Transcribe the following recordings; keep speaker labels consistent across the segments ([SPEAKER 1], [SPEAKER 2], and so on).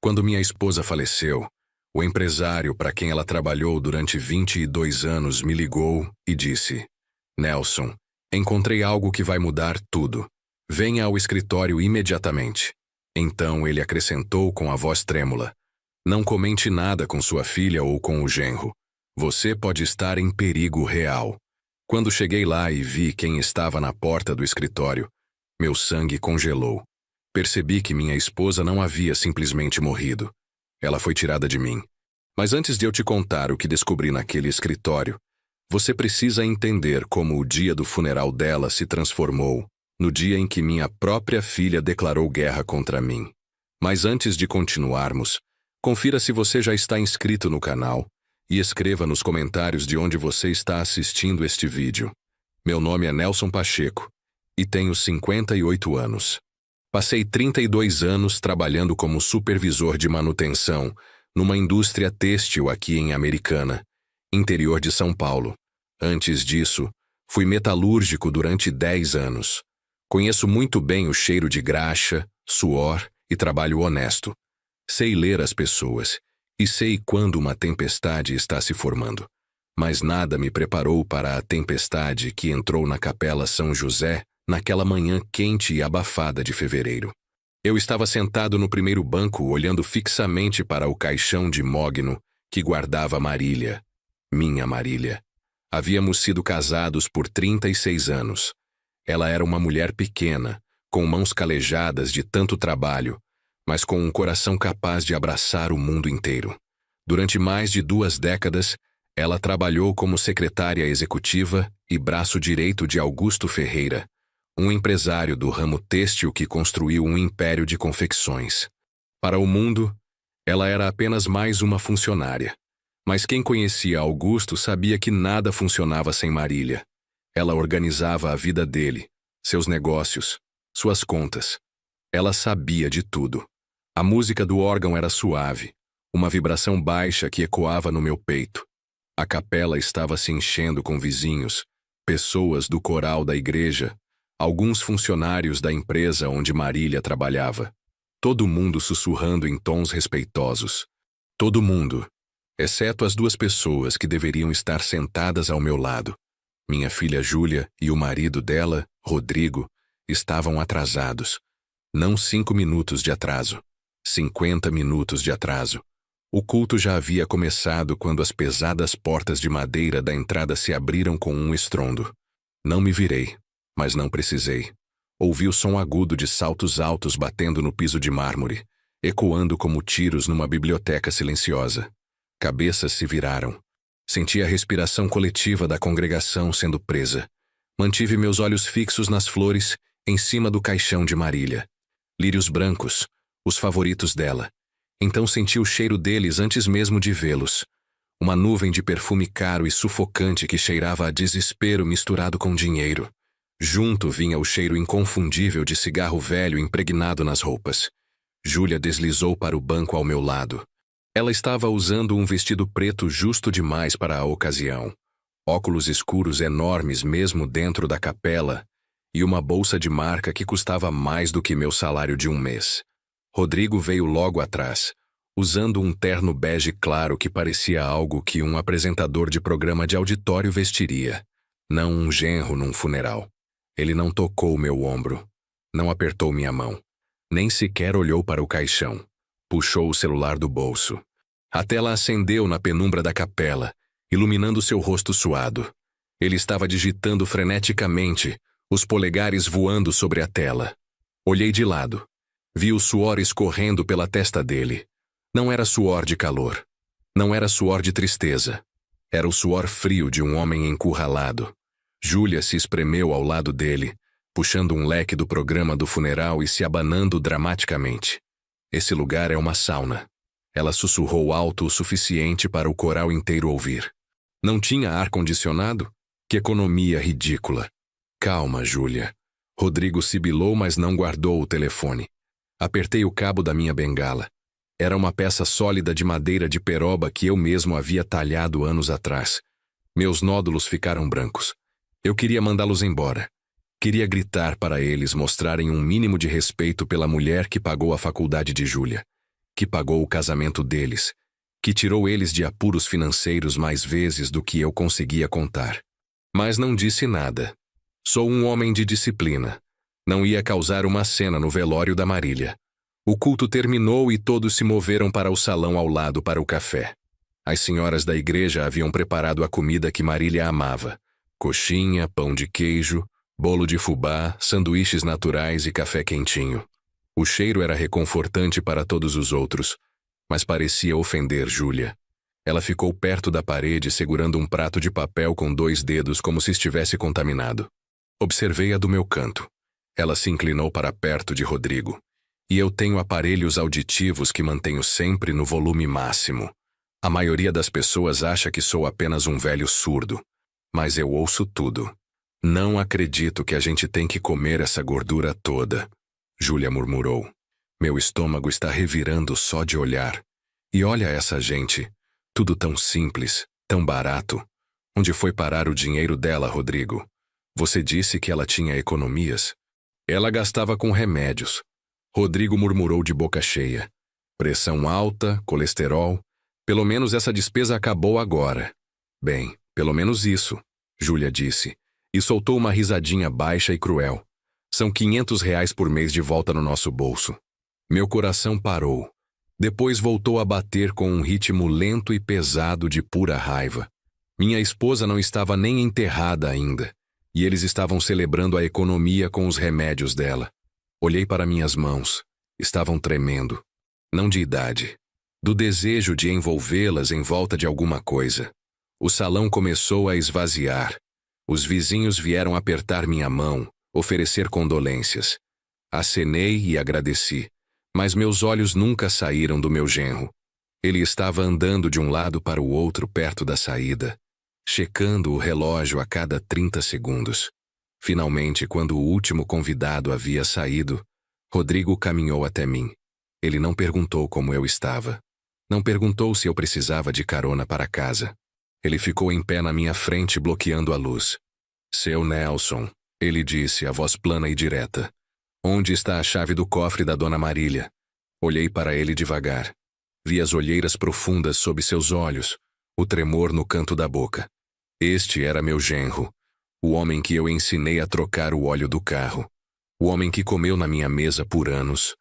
[SPEAKER 1] Quando minha esposa faleceu, o empresário para quem ela trabalhou durante 22 anos me ligou e disse: Nelson, encontrei algo que vai mudar tudo. Venha ao escritório imediatamente. Então ele acrescentou com a voz trêmula: Não comente nada com sua filha ou com o genro. Você pode estar em perigo real. Quando cheguei lá e vi quem estava na porta do escritório, meu sangue congelou. Percebi que minha esposa não havia simplesmente morrido. Ela foi tirada de mim. Mas antes de eu te contar o que descobri naquele escritório, você precisa entender como o dia do funeral dela se transformou no dia em que minha própria filha declarou guerra contra mim. Mas antes de continuarmos, confira se você já está inscrito no canal e escreva nos comentários de onde você está assistindo este vídeo. Meu nome é Nelson Pacheco e tenho 58 anos. Passei 32 anos trabalhando como supervisor de manutenção numa indústria têxtil aqui em Americana, interior de São Paulo. Antes disso, fui metalúrgico durante 10 anos. Conheço muito bem o cheiro de graxa, suor e trabalho honesto. Sei ler as pessoas e sei quando uma tempestade está se formando. Mas nada me preparou para a tempestade que entrou na Capela São José naquela manhã quente e abafada de fevereiro. Eu estava sentado no primeiro banco olhando fixamente para o caixão de mogno que guardava Marília, minha Marília. Havíamos sido casados por 36 anos. Ela era uma mulher pequena, com mãos calejadas de tanto trabalho, mas com um coração capaz de abraçar o mundo inteiro. Durante mais de 2 décadas, ela trabalhou como secretária executiva e braço direito de Augusto Ferreira, um empresário do ramo têxtil que construiu um império de confecções. Para o mundo, ela era apenas mais uma funcionária. Mas quem conhecia Augusto sabia que nada funcionava sem Marília. Ela organizava a vida dele, seus negócios, suas contas. Ela sabia de tudo. A música do órgão era suave, uma vibração baixa que ecoava no meu peito. A capela estava se enchendo com vizinhos, pessoas do coral da igreja, alguns funcionários da empresa onde Marília trabalhava. Todo mundo sussurrando em tons respeitosos. Todo mundo, exceto as 2 pessoas que deveriam estar sentadas ao meu lado. Minha filha Júlia e o marido dela, Rodrigo, estavam atrasados. Não 5 minutos de atraso, 50 minutos de atraso. O culto já havia começado quando as pesadas portas de madeira da entrada se abriram com um estrondo. Não me virei, mas não precisei. Ouvi o som agudo de saltos altos batendo no piso de mármore, ecoando como tiros numa biblioteca silenciosa. Cabeças se viraram. Senti a respiração coletiva da congregação sendo presa. Mantive meus olhos fixos nas flores em cima do caixão de Marília. Lírios brancos, os favoritos dela. Então senti o cheiro deles antes mesmo de vê-los. Uma nuvem de perfume caro e sufocante que cheirava a desespero misturado com dinheiro. Junto vinha o cheiro inconfundível de cigarro velho impregnado nas roupas. Júlia deslizou para o banco ao meu lado. Ela estava usando um vestido preto justo demais para a ocasião, óculos escuros enormes mesmo dentro da capela e uma bolsa de marca que custava mais do que meu salário de um mês. Rodrigo veio logo atrás, usando um terno bege claro que parecia algo que um apresentador de programa de auditório vestiria, não um genro num funeral. Ele não tocou meu ombro, não apertou minha mão, nem sequer olhou para o caixão. Puxou o celular do bolso. A tela acendeu na penumbra da capela, iluminando seu rosto suado. Ele estava digitando freneticamente, os polegares voando sobre a tela. Olhei de lado. Vi o suor escorrendo pela testa dele. Não era suor de calor. Não era suor de tristeza. Era o suor frio de um homem encurralado. Júlia se espremeu ao lado dele, puxando um leque do programa do funeral e se abanando dramaticamente. Esse lugar é uma sauna. Ela sussurrou alto o suficiente para o coral inteiro ouvir. Não tinha ar-condicionado? Que economia ridícula. Calma, Júlia. Rodrigo sibilou, mas não guardou o telefone. Apertei o cabo da minha bengala. Era uma peça sólida de madeira de peroba que eu mesmo havia talhado anos atrás. Meus nódulos ficaram brancos. Eu queria mandá-los embora. Queria gritar para eles mostrarem um mínimo de respeito pela mulher que pagou a faculdade de Júlia. que pagou o casamento deles, que tirou eles de apuros financeiros mais vezes do que eu conseguia contar. Mas não disse nada. Sou um homem de disciplina. Não ia causar uma cena no velório da Marília. O culto terminou e todos se moveram para o salão ao lado para o café. As senhoras da igreja haviam preparado a comida que Marília amava: coxinha, pão de queijo, bolo de fubá, sanduíches naturais e café quentinho. O cheiro era reconfortante para todos os outros, mas parecia ofender Júlia. Ela ficou perto da parede segurando um prato de papel com 2 dedos como se estivesse contaminado. Observei-a do meu canto. Ela se inclinou para perto de Rodrigo. E eu tenho aparelhos auditivos que mantenho sempre no volume máximo. A maioria das pessoas acha que sou apenas um velho surdo. Mas eu ouço tudo. Não acredito que a gente tem que comer essa gordura toda, Júlia murmurou. Meu estômago está revirando só de olhar. E olha essa gente. Tudo tão simples, tão barato. Onde foi parar o dinheiro dela, Rodrigo? Você disse que ela tinha economias? Ela gastava com remédios. Rodrigo murmurou de boca cheia. Pressão alta, colesterol. Pelo menos essa despesa acabou agora. Bem, pelo menos isso, Júlia disse, e soltou uma risadinha baixa e cruel. São R$ 500 por mês de volta no nosso bolso. Meu coração parou. Depois voltou a bater com um ritmo lento e pesado de pura raiva. Minha esposa não estava nem enterrada ainda, e eles estavam celebrando a economia com os remédios dela. Olhei para minhas mãos. Estavam tremendo. Não de idade. Do desejo de envolvê-las em volta de alguma coisa. O salão começou a esvaziar. Os vizinhos vieram apertar minha mão, oferecer condolências. Acenei e agradeci, mas meus olhos nunca saíram do meu genro. Ele estava andando de um lado para o outro perto da saída, checando o relógio a cada 30 segundos. Finalmente, quando o último convidado havia saído, Rodrigo caminhou até mim. Ele não perguntou como eu estava. Não perguntou se eu precisava de carona para casa. Ele ficou em pé na minha frente, bloqueando a luz. Seu Nelson, ele disse, a voz plana e direta. Onde está a chave do cofre da Dona Marília? Olhei para ele devagar. Vi as olheiras profundas sob seus olhos, o tremor no canto da boca. Este era meu genro, o homem que eu ensinei a trocar o óleo do carro, o homem que comeu na minha mesa por anos.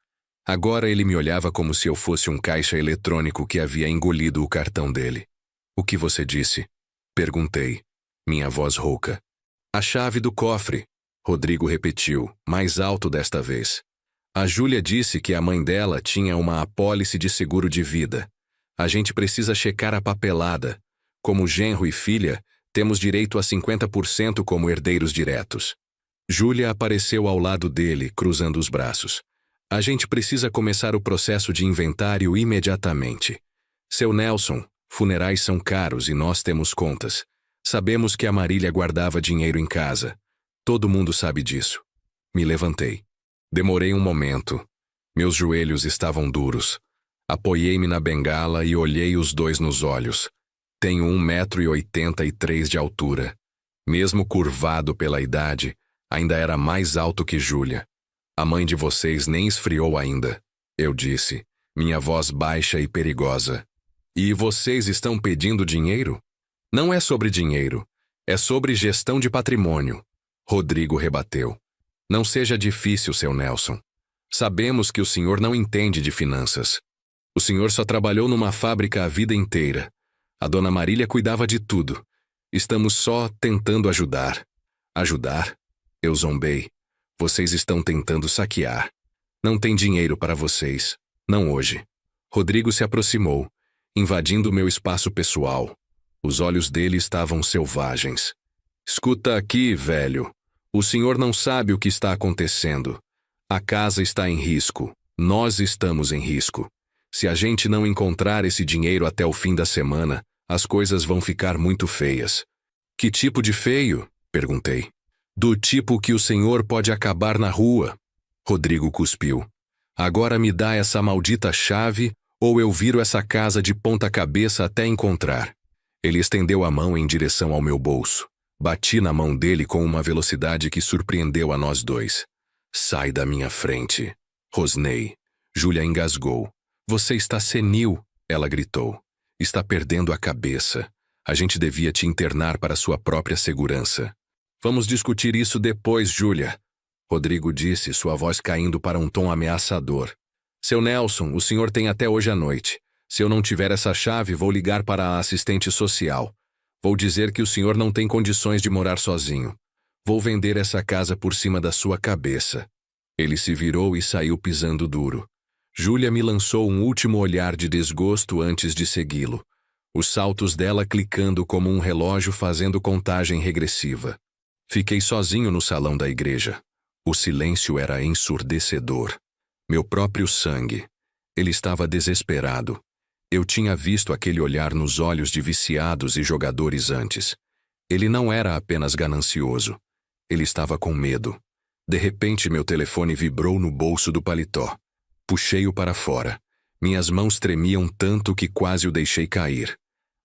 [SPEAKER 1] Agora ele me olhava como se eu fosse um caixa eletrônico que havia engolido o cartão dele. O que você disse? Perguntei, minha voz rouca. A chave do cofre, Rodrigo repetiu, mais alto desta vez. A Júlia disse que a mãe dela tinha uma apólice de seguro de vida. A gente precisa checar a papelada. Como genro e filha, temos direito a 50% como herdeiros diretos. Júlia apareceu ao lado dele, cruzando os braços. A gente precisa começar o processo de inventário imediatamente. Seu Nelson, funerais são caros e nós temos contas. Sabemos que a Marília guardava dinheiro em casa. Todo mundo sabe disso. Me levantei. Demorei um momento. Meus joelhos estavam duros. Apoiei-me na bengala e olhei os dois nos olhos. Tenho 1,83 m de altura. Mesmo curvado pela idade, ainda era mais alto que Júlia. A mãe de vocês nem esfriou ainda, eu disse, minha voz baixa e perigosa. E vocês estão pedindo dinheiro? Não é sobre dinheiro, é sobre gestão de patrimônio. Rodrigo rebateu. Não seja difícil, seu Nelson. Sabemos que o senhor não entende de finanças. O senhor só trabalhou numa fábrica a vida inteira. A Dona Marília cuidava de tudo. Estamos só tentando ajudar. Ajudar? Eu zombei. Vocês estão tentando saquear. Não tem dinheiro para vocês. Não hoje. Rodrigo se aproximou, invadindo meu espaço pessoal. Os olhos dele estavam selvagens. Escuta aqui, velho. O senhor não sabe o que está acontecendo. A casa está em risco. Nós estamos em risco. Se a gente não encontrar esse dinheiro até o fim da semana, as coisas vão ficar muito feias. Que tipo de feio? Perguntei. Do tipo que o senhor pode acabar na rua. Rodrigo cuspiu. Agora me dá essa maldita chave ou eu viro essa casa de ponta cabeça até encontrar. Ele estendeu a mão em direção ao meu bolso. Bati na mão dele com uma velocidade que surpreendeu a nós dois. Sai da minha frente. Rosnei. Júlia engasgou. Você está senil, ela gritou. Está perdendo a cabeça. A gente devia te internar para sua própria segurança. Vamos discutir isso depois, Júlia. Rodrigo disse, sua voz caindo para um tom ameaçador. Seu Nelson, o senhor tem até hoje à noite. Se eu não tiver essa chave, vou ligar para a assistente social. Vou dizer que o senhor não tem condições de morar sozinho. Vou vender essa casa por cima da sua cabeça. Ele se virou e saiu pisando duro. Júlia me lançou um último olhar de desgosto antes de segui-lo. Os saltos dela clicando como um relógio fazendo contagem regressiva. Fiquei sozinho no salão da igreja. O silêncio era ensurdecedor. Meu próprio sangue. Ele estava desesperado. Eu tinha visto aquele olhar nos olhos de viciados e jogadores antes. Ele não era apenas ganancioso. Ele estava com medo. De repente, meu telefone vibrou no bolso do paletó. Puxei-o para fora. Minhas mãos tremiam tanto que quase o deixei cair.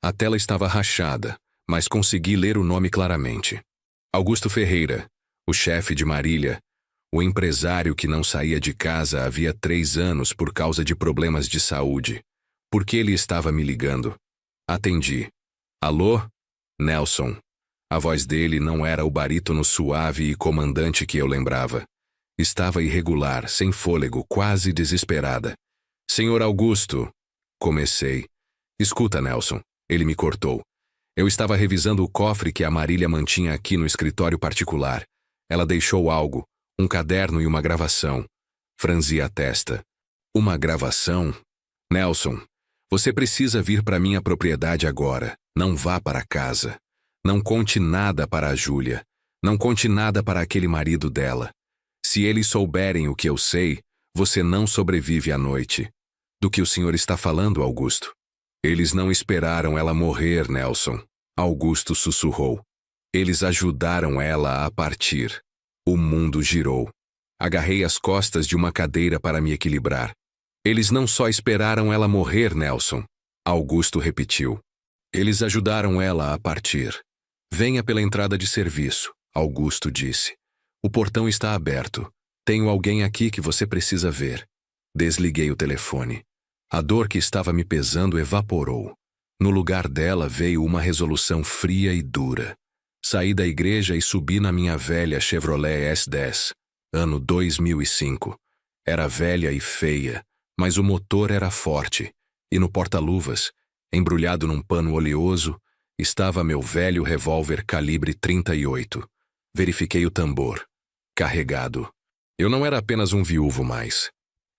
[SPEAKER 1] A tela estava rachada, mas consegui ler o nome claramente. Augusto Ferreira, o chefe de Marília, o empresário que não saía de casa havia 3 anos por causa de problemas de saúde. Por que ele estava me ligando? Atendi. Alô? Nelson. A voz dele não era o barítono suave e comandante que eu lembrava. Estava irregular, sem fôlego, quase desesperada. Senhor Augusto. Comecei. Escuta, Nelson. Ele me cortou. Eu estava revisando o cofre que a Marília mantinha aqui no escritório particular. Ela deixou algo, um caderno e uma gravação. Franzi a testa. Uma gravação? Nelson, você precisa vir para minha propriedade agora. Não vá para casa. Não conte nada para a Júlia. Não conte nada para aquele marido dela. Se eles souberem o que eu sei, você não sobrevive à noite. Do que o senhor está falando, Augusto? Eles não esperaram ela morrer, Nelson. Augusto sussurrou. Eles ajudaram ela a partir. O mundo girou. Agarrei as costas de uma cadeira para me equilibrar. Eles não só esperaram ela morrer, Nelson. Augusto repetiu. Eles ajudaram ela a partir. Venha pela entrada de serviço, Augusto disse. O portão está aberto. Tenho alguém aqui que você precisa ver. Desliguei o telefone. A dor que estava me pesando evaporou. No lugar dela veio uma resolução fria e dura. Saí da igreja e subi na minha velha Chevrolet S10, ano 2005. Era velha e feia, mas o motor era forte. E no porta-luvas, embrulhado num pano oleoso, estava meu velho revólver calibre 38. Verifiquei o tambor. Carregado. Eu não era apenas um viúvo mais.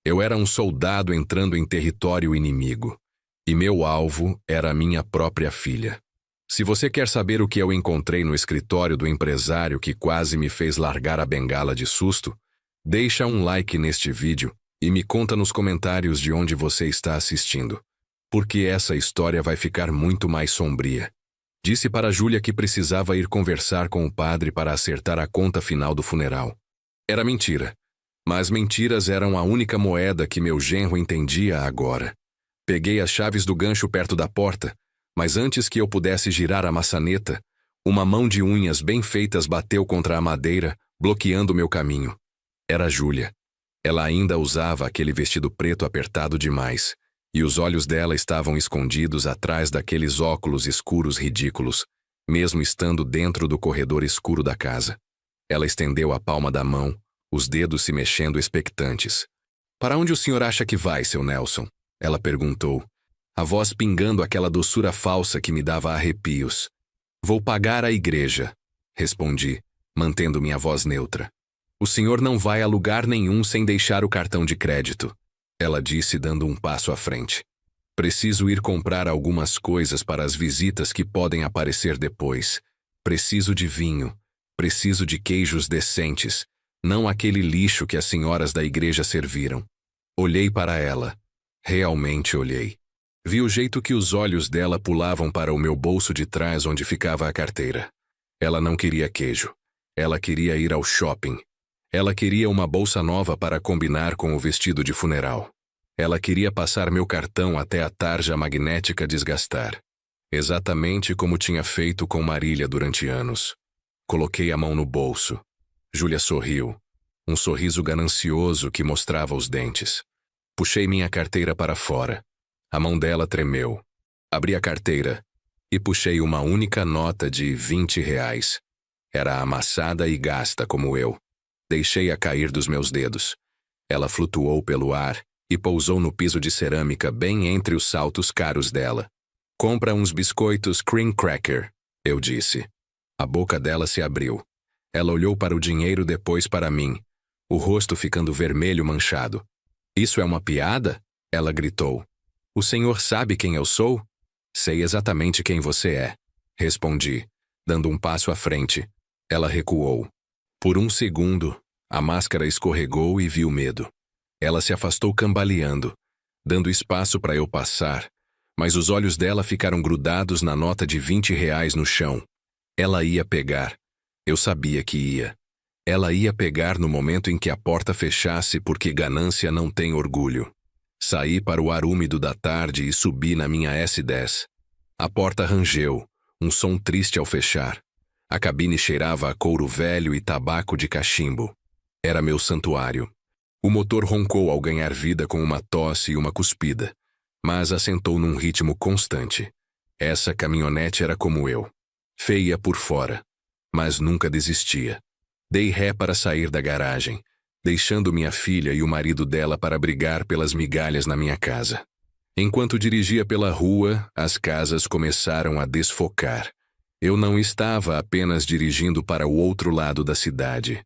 [SPEAKER 1] Eu era um soldado entrando em território inimigo. E meu alvo era a minha própria filha. Se você quer saber o que eu encontrei no escritório do empresário que quase me fez largar a bengala de susto, deixa um like neste vídeo e me conta nos comentários de onde você está assistindo. Porque essa história vai ficar muito mais sombria. Disse para Júlia que precisava ir conversar com o padre para acertar a conta final do funeral. Era mentira. Mas mentiras eram a única moeda que meu genro entendia agora. Peguei as chaves do gancho perto da porta, mas antes que eu pudesse girar a maçaneta, uma mão de unhas bem feitas bateu contra a madeira, bloqueando meu caminho. Era Júlia. Ela ainda usava aquele vestido preto apertado demais, e os olhos dela estavam escondidos atrás daqueles óculos escuros ridículos, mesmo estando dentro do corredor escuro da casa. Ela estendeu a palma da mão, os dedos se mexendo expectantes. Para onde o senhor acha que vai, seu Nelson? Ela perguntou, a voz pingando aquela doçura falsa que me dava arrepios. Vou pagar a igreja, respondi, mantendo minha voz neutra. O senhor não vai a lugar nenhum sem deixar o cartão de crédito, ela disse dando um passo à frente. Preciso ir comprar algumas coisas para as visitas que podem aparecer depois. Preciso de vinho. Preciso de queijos decentes, não aquele lixo que as senhoras da igreja serviram. Olhei para ela. Realmente olhei. Vi o jeito que os olhos dela pulavam para o meu bolso de trás onde ficava a carteira. Ela não queria queijo. Ela queria ir ao shopping. Ela queria uma bolsa nova para combinar com o vestido de funeral. Ela queria passar meu cartão até a tarja magnética desgastar. Exatamente como tinha feito com Marília durante anos. Coloquei a mão no bolso. Júlia sorriu. Um sorriso ganancioso que mostrava os dentes. Puxei minha carteira para fora. A mão dela tremeu. Abri a carteira e puxei uma única nota de R$ 20. Era amassada e gasta como eu. Deixei-a cair dos meus dedos. Ela flutuou pelo ar e pousou no piso de cerâmica bem entre os saltos caros dela. Compra uns biscoitos cream cracker, eu disse. A boca dela se abriu. Ela olhou para o dinheiro, depois para mim, o rosto ficando vermelho manchado. Isso é uma piada? Ela gritou. O senhor sabe quem eu sou? Sei exatamente quem você é, respondi, dando um passo à frente. Ela recuou. Por um segundo, a máscara escorregou e vi o medo. Ela se afastou cambaleando, dando espaço para eu passar, mas os olhos dela ficaram grudados na nota de R$ 20 no chão. Ela ia pegar. Eu sabia que ia. Ela ia pegar no momento em que a porta fechasse, porque ganância não tem orgulho. Saí para o ar úmido da tarde e subi na minha S10. A porta rangeu, um som triste ao fechar. A cabine cheirava a couro velho e tabaco de cachimbo. Era meu santuário. O motor roncou ao ganhar vida com uma tosse e uma cuspida, mas assentou num ritmo constante. Essa caminhonete era como eu. Feia por fora, mas nunca desistia. Dei ré para sair da garagem, deixando minha filha e o marido dela para brigar pelas migalhas na minha casa. Enquanto dirigia pela rua, as casas começaram a desfocar. Eu não estava apenas dirigindo para o outro lado da cidade.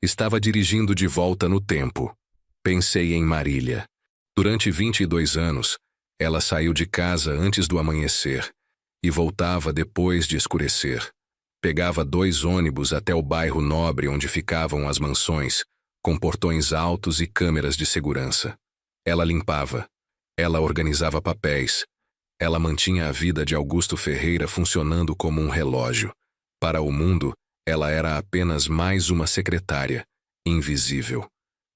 [SPEAKER 1] Estava dirigindo de volta no tempo. Pensei em Marília. Durante 22 anos, ela saiu de casa antes do amanhecer e voltava depois de escurecer. Pegava 2 ônibus até o bairro nobre onde ficavam as mansões, com portões altos e câmeras de segurança. Ela limpava. Ela organizava papéis. Ela mantinha a vida de Augusto Ferreira funcionando como um relógio. Para o mundo, ela era apenas mais uma secretária, invisível.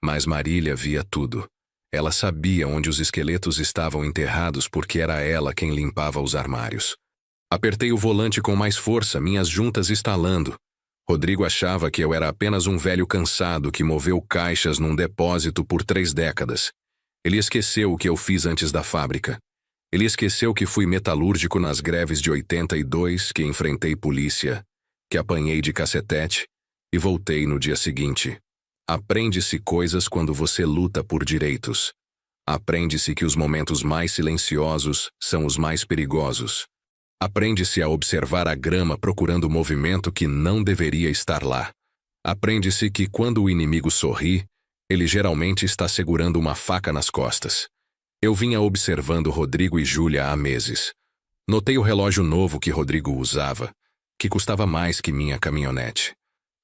[SPEAKER 1] Mas Marília via tudo. Ela sabia onde os esqueletos estavam enterrados porque era ela quem limpava os armários. Apertei o volante com mais força, minhas juntas estalando. Rodrigo achava que eu era apenas um velho cansado que moveu caixas num depósito por 3 décadas. Ele esqueceu o que eu fiz antes da fábrica. Ele esqueceu que fui metalúrgico nas greves de 82, que enfrentei polícia, que apanhei de cacetete e voltei no dia seguinte. Aprende-se coisas quando você luta por direitos. Aprende-se que os momentos mais silenciosos são os mais perigosos. Aprende-se a observar a grama procurando movimento que não deveria estar lá. Aprende-se que quando o inimigo sorri, ele geralmente está segurando uma faca nas costas. Eu vinha observando Rodrigo e Júlia há meses. Notei o relógio novo que Rodrigo usava, que custava mais que minha caminhonete.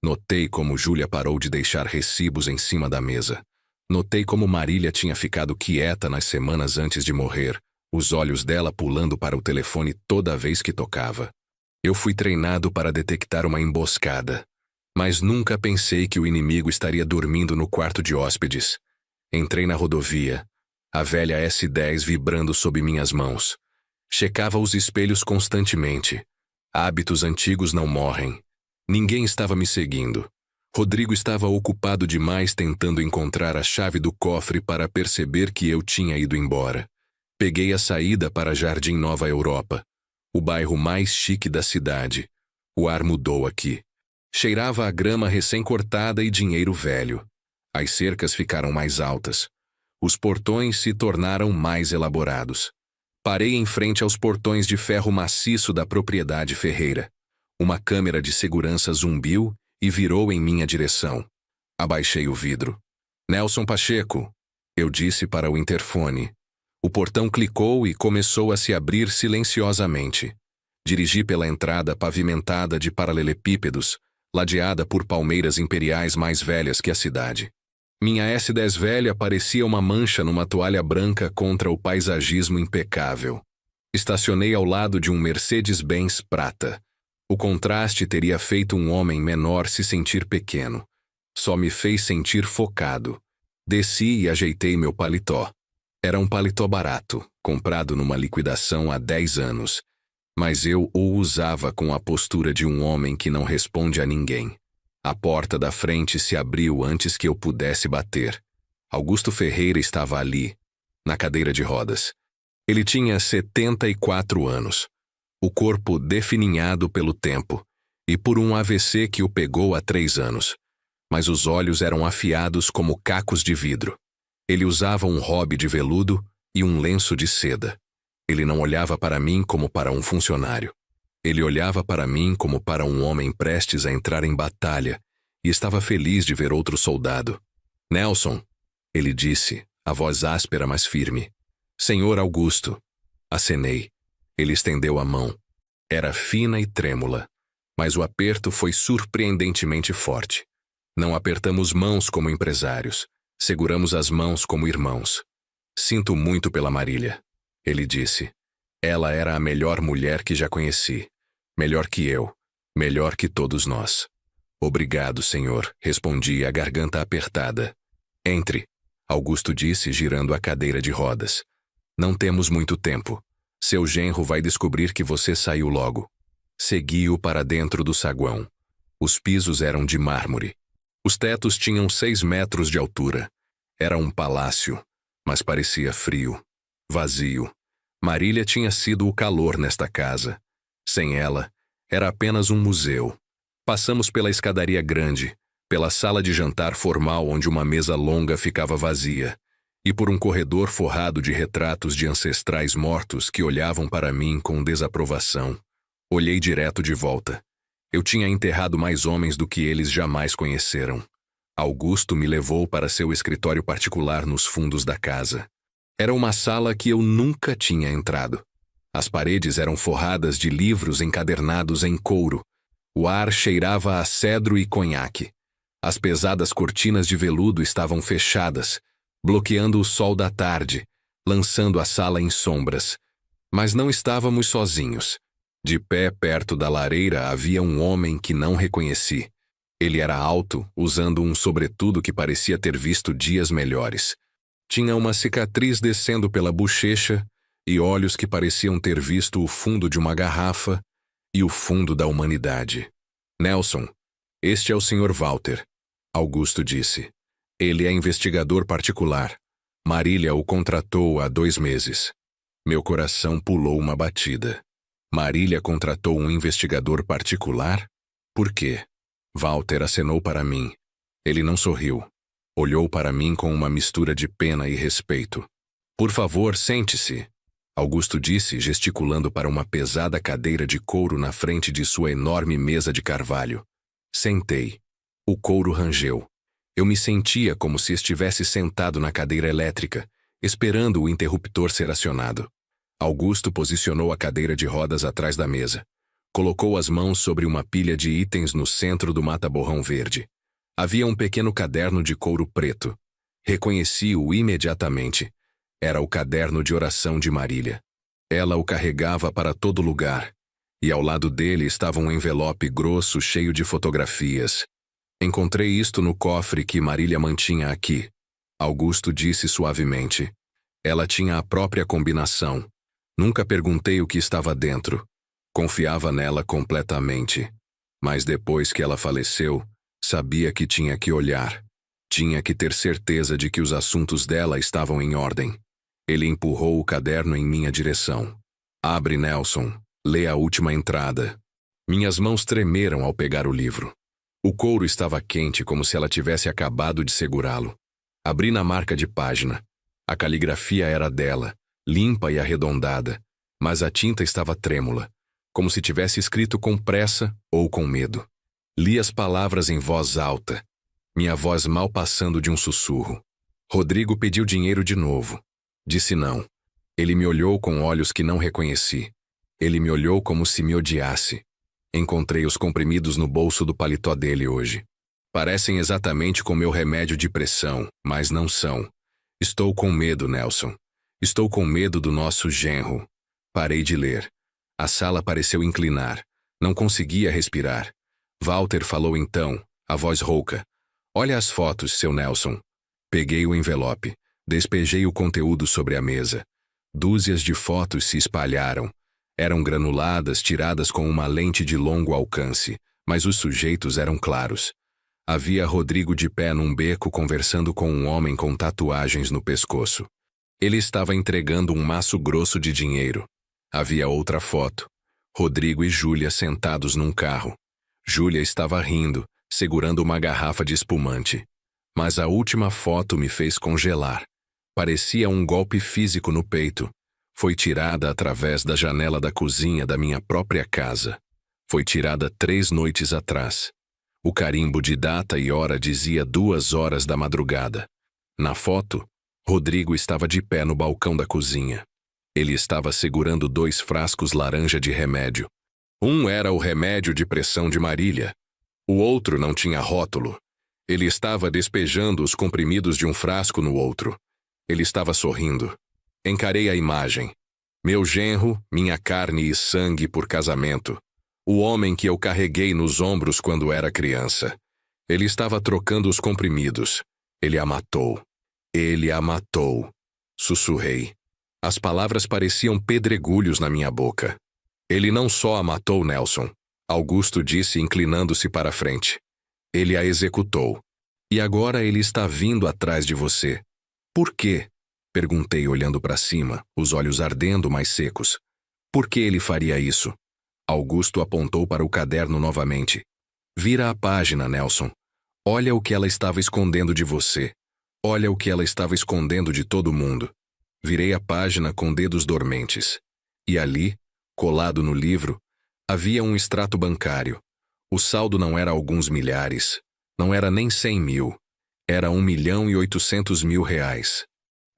[SPEAKER 1] Notei como Júlia parou de deixar recibos em cima da mesa. Notei como Marília tinha ficado quieta nas semanas antes de morrer, os olhos dela pulando para o telefone toda vez que tocava. Eu fui treinado para detectar uma emboscada, mas nunca pensei que o inimigo estaria dormindo no quarto de hóspedes. Entrei na rodovia, a velha S10 vibrando sob minhas mãos. Checava os espelhos constantemente. Hábitos antigos não morrem. Ninguém estava me seguindo. Rodrigo estava ocupado demais tentando encontrar a chave do cofre para perceber que eu tinha ido embora. Peguei a saída para Jardim Nova Europa, o bairro mais chique da cidade. O ar mudou aqui. Cheirava a grama recém-cortada e dinheiro velho. As cercas ficaram mais altas. Os portões se tornaram mais elaborados. Parei em frente aos portões de ferro maciço da propriedade Ferreira. Uma câmera de segurança zumbiu e virou em minha direção. Abaixei o vidro. Nelson Pacheco, eu disse para o interfone. O portão clicou e começou a se abrir silenciosamente. Dirigi pela entrada pavimentada de paralelepípedos, ladeada por palmeiras imperiais mais velhas que a cidade. Minha S10 velha parecia uma mancha numa toalha branca contra o paisagismo impecável. Estacionei ao lado de um Mercedes-Benz prata. O contraste teria feito um homem menor se sentir pequeno. Só me fez sentir focado. Desci e ajeitei meu paletó. Era um paletó barato, comprado numa liquidação há 10 anos. Mas eu o usava com a postura de um homem que não responde a ninguém. A porta da frente se abriu antes que eu pudesse bater. Augusto Ferreira estava ali, na cadeira de rodas. Ele tinha 74 anos, o corpo defininhado pelo tempo e por um AVC que o pegou há 3 anos. Mas os olhos eram afiados como cacos de vidro. Ele usava um hobby de veludo e um lenço de seda. Ele não olhava para mim como para um funcionário. Ele olhava para mim como para um homem prestes a entrar em batalha e estava feliz de ver outro soldado. Nelson, ele disse, a voz áspera mas firme. Senhor Augusto. Acenei. Ele estendeu a mão. Era fina e trêmula, mas o aperto foi surpreendentemente forte. Não apertamos mãos como empresários. Seguramos as mãos como irmãos. Sinto muito pela Marília, ele disse. Ela era a melhor mulher que já conheci. Melhor que eu. Melhor que todos nós. Obrigado, senhor, respondi, a garganta apertada. Entre, Augusto disse, girando a cadeira de rodas. Não temos muito tempo. Seu genro vai descobrir que você saiu logo. Segui-o para dentro do saguão. Os pisos eram de mármore. Os tetos tinham 6 metros de altura. Era um palácio, mas parecia frio, vazio. Marília tinha sido o calor nesta casa. Sem ela, era apenas um museu. Passamos pela escadaria grande, pela sala de jantar formal onde uma mesa longa ficava vazia, e por um corredor forrado de retratos de ancestrais mortos que olhavam para mim com desaprovação. Olhei direto de volta. Eu tinha enterrado mais homens do que eles jamais conheceram. Augusto me levou para seu escritório particular nos fundos da casa. Era uma sala que eu nunca tinha entrado. As paredes eram forradas de livros encadernados em couro. O ar cheirava a cedro e conhaque. As pesadas cortinas de veludo estavam fechadas, bloqueando o sol da tarde, lançando a sala em sombras. Mas não estávamos sozinhos. De pé perto da lareira havia um homem que não reconheci. Ele era alto, usando um sobretudo que parecia ter visto dias melhores. Tinha uma cicatriz descendo pela bochecha e olhos que pareciam ter visto o fundo de uma garrafa e o fundo da humanidade. Nelson, este é o Sr. Walter, Augusto disse. Ele é investigador particular. Marília o contratou há 2 meses. Meu coração pulou uma batida. Marília contratou um investigador particular? Por quê? Walter acenou para mim. Ele não sorriu. Olhou para mim com uma mistura de pena e respeito. Por favor, sente-se, Augusto disse, gesticulando para uma pesada cadeira de couro na frente de sua enorme mesa de carvalho. Sentei. O couro rangeu. Eu me sentia como se estivesse sentado na cadeira elétrica, esperando o interruptor ser acionado. Augusto posicionou a cadeira de rodas atrás da mesa. Colocou as mãos sobre uma pilha de itens no centro do mata-borrão verde. Havia um pequeno caderno de couro preto. Reconheci-o imediatamente. Era o caderno de oração de Marília. Ela o carregava para todo lugar, e ao lado dele estava um envelope grosso cheio de fotografias. Encontrei isto no cofre que Marília mantinha aqui. Augusto disse suavemente. Ela tinha a própria combinação. Nunca perguntei o que estava dentro. Confiava nela completamente. Mas depois que ela faleceu, sabia que tinha que olhar. Tinha que ter certeza de que os assuntos dela estavam em ordem. Ele empurrou o caderno em minha direção. Abre, Nelson. Lê a última entrada. Minhas mãos tremeram ao pegar o livro. O couro estava quente como se ela tivesse acabado de segurá-lo. Abri na marca de página. A caligrafia era dela, limpa e arredondada, mas a tinta estava trêmula, como se tivesse escrito com pressa ou com medo. Li as palavras em voz alta, minha voz mal passando de um sussurro. Rodrigo pediu dinheiro de novo. Disse não. Ele me olhou com olhos que não reconheci. Ele me olhou como se me odiasse. Encontrei os comprimidos no bolso do paletó dele hoje. Parecem exatamente com meu remédio de pressão, mas não são. Estou com medo, Nelson. Estou com medo do nosso genro. Parei de ler. A sala pareceu inclinar. Não conseguia respirar. Walter falou então, a voz rouca. Olha as fotos, seu Nelson. Peguei o envelope. Despejei o conteúdo sobre a mesa. Dúzias de fotos se espalharam. Eram granuladas, tiradas com uma lente de longo alcance, mas os sujeitos eram claros. Havia Rodrigo de pé num beco conversando com um homem com tatuagens no pescoço. Ele estava entregando um maço grosso de dinheiro. Havia outra foto. Rodrigo e Júlia sentados num carro. Júlia estava rindo, segurando uma garrafa de espumante. Mas a última foto me fez congelar. Parecia um golpe físico no peito. Foi tirada através da janela da cozinha da minha própria casa. Foi tirada 3 noites atrás. O carimbo de data e hora dizia 2 horas da madrugada. Na foto, Rodrigo estava de pé no balcão da cozinha. Ele estava segurando 2 frascos laranja de remédio. Um era o remédio de pressão de Marília. O outro não tinha rótulo. Ele estava despejando os comprimidos de um frasco no outro. Ele estava sorrindo. Encarei a imagem. Meu genro, minha carne e sangue por casamento. O homem que eu carreguei nos ombros quando era criança. Ele estava trocando os comprimidos. Ele a matou. Ele a matou. Sussurrei. As palavras pareciam pedregulhos na minha boca. Ele não só a matou, Nelson. Augusto disse, inclinando-se para a frente. Ele a executou. E agora ele está vindo atrás de você. Por quê? Perguntei olhando para cima, os olhos ardendo, mas secos. Por que ele faria isso? Augusto apontou para o caderno novamente. Vira a página, Nelson. Olha o que ela estava escondendo de você. Olha o que ela estava escondendo de todo mundo. Virei a página com dedos dormentes. E ali, colado no livro, havia um extrato bancário. O saldo não era alguns milhares. Não era nem 100 mil. Era 1.800.000 reais.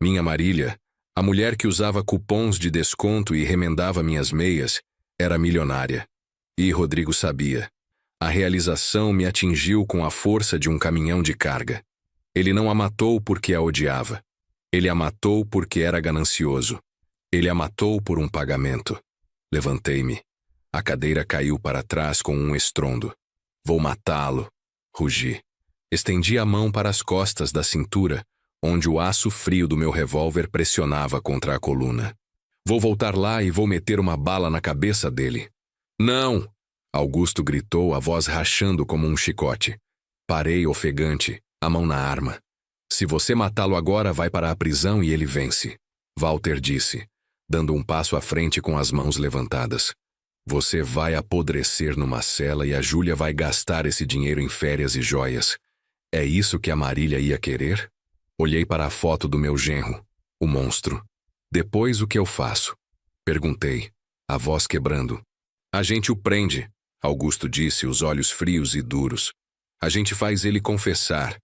[SPEAKER 1] Minha Marília, a mulher que usava cupons de desconto e remendava minhas meias, era milionária. E Rodrigo sabia. A realização me atingiu com a força de um caminhão de carga. Ele não a matou porque a odiava. Ele a matou porque era ganancioso. Ele a matou por um pagamento. Levantei-me. A cadeira caiu para trás com um estrondo. Vou matá-lo, rugi. Estendi a mão para as costas da cintura, onde o aço frio do meu revólver pressionava contra a coluna. Vou voltar lá e vou meter uma bala na cabeça dele. Não! Augusto gritou, a voz rachando como um chicote. Parei ofegante, a mão na arma. Se você matá-lo agora, vai para a prisão e ele vence. Walter disse, dando um passo à frente com as mãos levantadas. Você vai apodrecer numa cela e a Júlia vai gastar esse dinheiro em férias e joias. É isso que a Marília ia querer? Olhei para a foto do meu genro, o monstro. Depois o que eu faço? Perguntei, a voz quebrando. A gente o prende, Augusto disse, os olhos frios e duros. A gente faz ele confessar.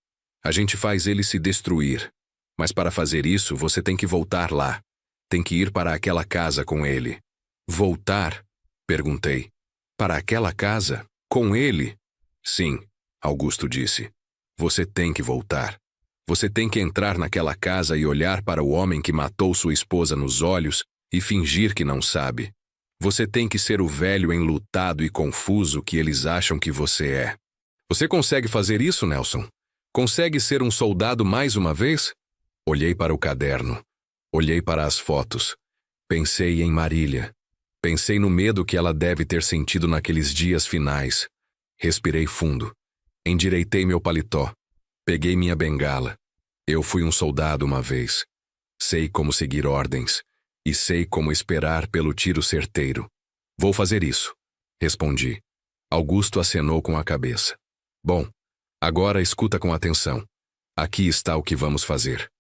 [SPEAKER 1] A gente faz ele se destruir. Mas para fazer isso, você tem que voltar lá. Tem que ir para aquela casa com ele. Voltar? Perguntei. Para aquela casa? Com ele? Sim, Augusto disse. Você tem que voltar. Você tem que entrar naquela casa e olhar para o homem que matou sua esposa nos olhos e fingir que não sabe. Você tem que ser o velho enlutado e confuso que eles acham que você é. Você consegue fazer isso, Nelson? Consegue ser um soldado mais uma vez? Olhei para o caderno. Olhei para as fotos. Pensei em Marília. Pensei no medo que ela deve ter sentido naqueles dias finais. Respirei fundo. Endireitei meu paletó. Peguei minha bengala. Eu fui um soldado uma vez. Sei como seguir ordens. E sei como esperar pelo tiro certeiro. Vou fazer isso, respondi. Augusto acenou com a cabeça. Bom, agora escuta com atenção. Aqui está o que vamos fazer.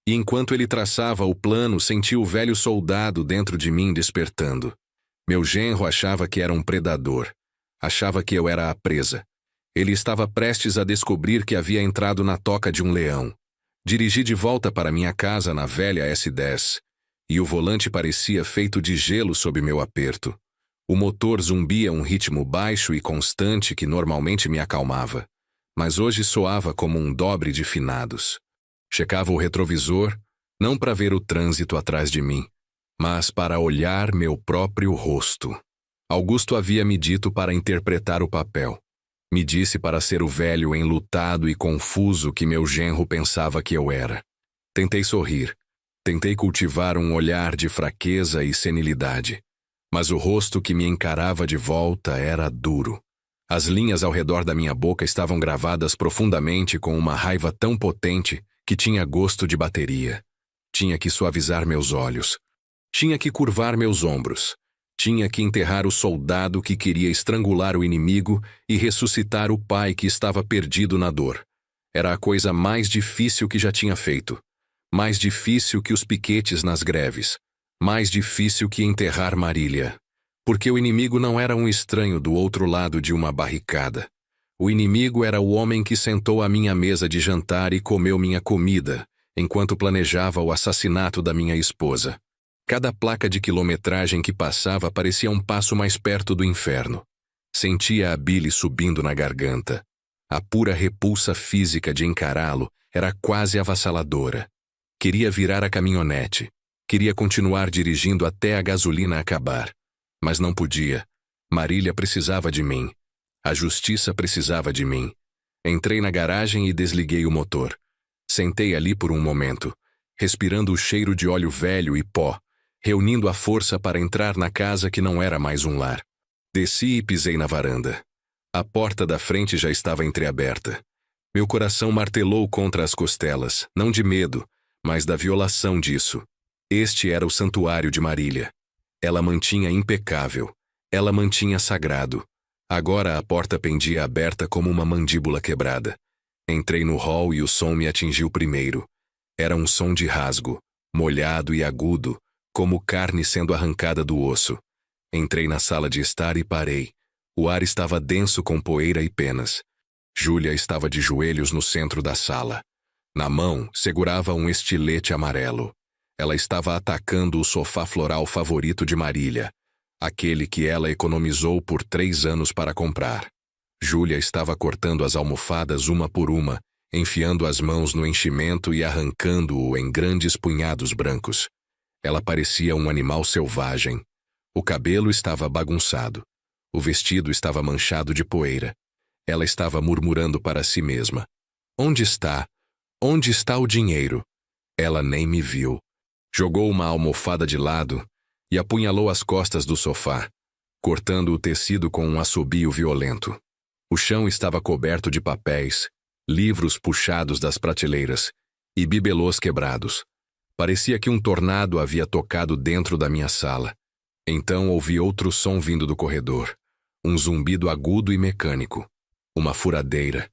[SPEAKER 1] E enquanto ele traçava o plano, senti o velho soldado dentro de mim despertando. Meu genro achava que era um predador. Achava que eu era a presa. Ele estava prestes a descobrir que havia entrado na toca de um leão. Dirigi de volta para minha casa na velha S10. E o volante parecia feito de gelo sob meu aperto. O motor zumbia um ritmo baixo e constante que normalmente me acalmava. Mas hoje soava como um dobre de finados. Checava o retrovisor, não para ver o trânsito atrás de mim, mas para olhar meu próprio rosto. Augusto havia me dito para interpretar o papel. Me disse para ser o velho enlutado e confuso que meu genro pensava que eu era. Tentei sorrir. Tentei cultivar um olhar de fraqueza e senilidade. Mas o rosto que me encarava de volta era duro. As linhas ao redor da minha boca estavam gravadas profundamente com uma raiva tão potente que tinha gosto de bateria. Tinha que suavizar meus olhos. Tinha que curvar meus ombros. Tinha que enterrar o soldado que queria estrangular o inimigo e ressuscitar o pai que estava perdido na dor. Era a coisa mais difícil que já tinha feito. Mais difícil que os piquetes nas greves. Mais difícil que enterrar Marília. Porque o inimigo não era um estranho do outro lado de uma barricada. O inimigo era o homem que sentou à minha mesa de jantar e comeu minha comida, enquanto planejava o assassinato da minha esposa. Cada placa de quilometragem que passava parecia um passo mais perto do inferno. Sentia a bile subindo na garganta. A pura repulsa física de encará-lo era quase avassaladora. Queria virar a caminhonete. Queria continuar dirigindo até a gasolina acabar. Mas não podia. Marília precisava de mim. A justiça precisava de mim. Entrei na garagem e desliguei o motor. Sentei ali por um momento, respirando o cheiro de óleo velho e pó, reunindo a força para entrar na casa que não era mais um lar. Desci e pisei na varanda. A porta da frente já estava entreaberta. Meu coração martelou contra as costelas, não de medo, mas da violação disso. Este era o santuário de Marília. Ela mantinha impecável. Ela mantinha sagrado. Agora a porta pendia aberta como uma mandíbula quebrada. Entrei no hall e o som me atingiu primeiro. Era um som de rasgo, molhado e agudo, como carne sendo arrancada do osso. Entrei na sala de estar e parei. O ar estava denso com poeira e penas. Júlia estava de joelhos no centro da sala. Na mão, segurava um estilete amarelo. Ela estava atacando o sofá floral favorito de Marília, aquele que ela economizou por 3 anos para comprar. Júlia estava cortando as almofadas uma por uma, enfiando as mãos no enchimento e arrancando-o em grandes punhados brancos. Ela parecia um animal selvagem. O cabelo estava bagunçado. O vestido estava manchado de poeira. Ela estava murmurando para si mesma. Onde está? Onde está o dinheiro? Ela nem me viu. Jogou uma almofada de lado e apunhalou as costas do sofá, cortando o tecido com um assobio violento. O chão estava coberto de papéis, livros puxados das prateleiras e bibelôs quebrados. Parecia que um tornado havia tocado dentro da minha sala. Então ouvi outro som vindo do corredor. Um zumbido agudo e mecânico. Uma furadeira.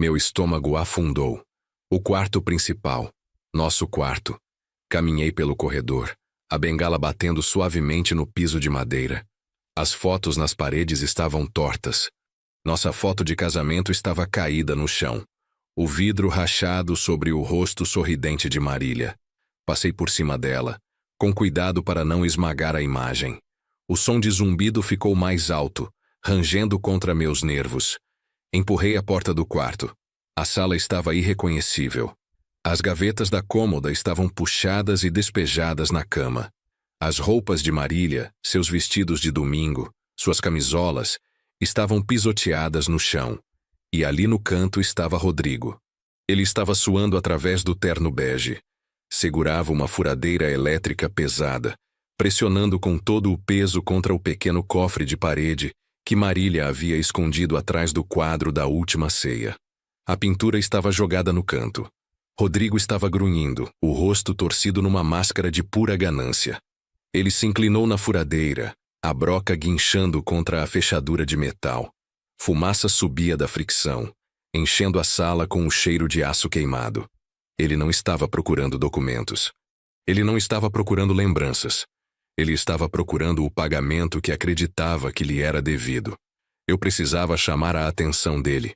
[SPEAKER 1] Meu estômago afundou. O quarto principal. Nosso quarto. Caminhei pelo corredor, a bengala batendo suavemente no piso de madeira. As fotos nas paredes estavam tortas. Nossa foto de casamento estava caída no chão. O vidro rachado sobre o rosto sorridente de Marília. Passei por cima dela, com cuidado para não esmagar a imagem. O som de zumbido ficou mais alto, rangendo contra meus nervos. Empurrei a porta do quarto. A sala estava irreconhecível. As gavetas da cômoda estavam puxadas e despejadas na cama. As roupas de Marília, seus vestidos de domingo, suas camisolas, estavam pisoteadas no chão. E ali no canto estava Rodrigo. Ele estava suando através do terno bege. Segurava uma furadeira elétrica pesada, pressionando com todo o peso contra o pequeno cofre de parede que Marília havia escondido atrás do quadro da última ceia. A pintura estava jogada no canto. Rodrigo estava grunhindo, o rosto torcido numa máscara de pura ganância. Ele se inclinou na furadeira, a broca guinchando contra a fechadura de metal. Fumaça subia da fricção, enchendo a sala com o cheiro de aço queimado. Ele não estava procurando documentos. Ele não estava procurando lembranças. Ele estava procurando o pagamento que acreditava que lhe era devido. Eu precisava chamar a atenção dele.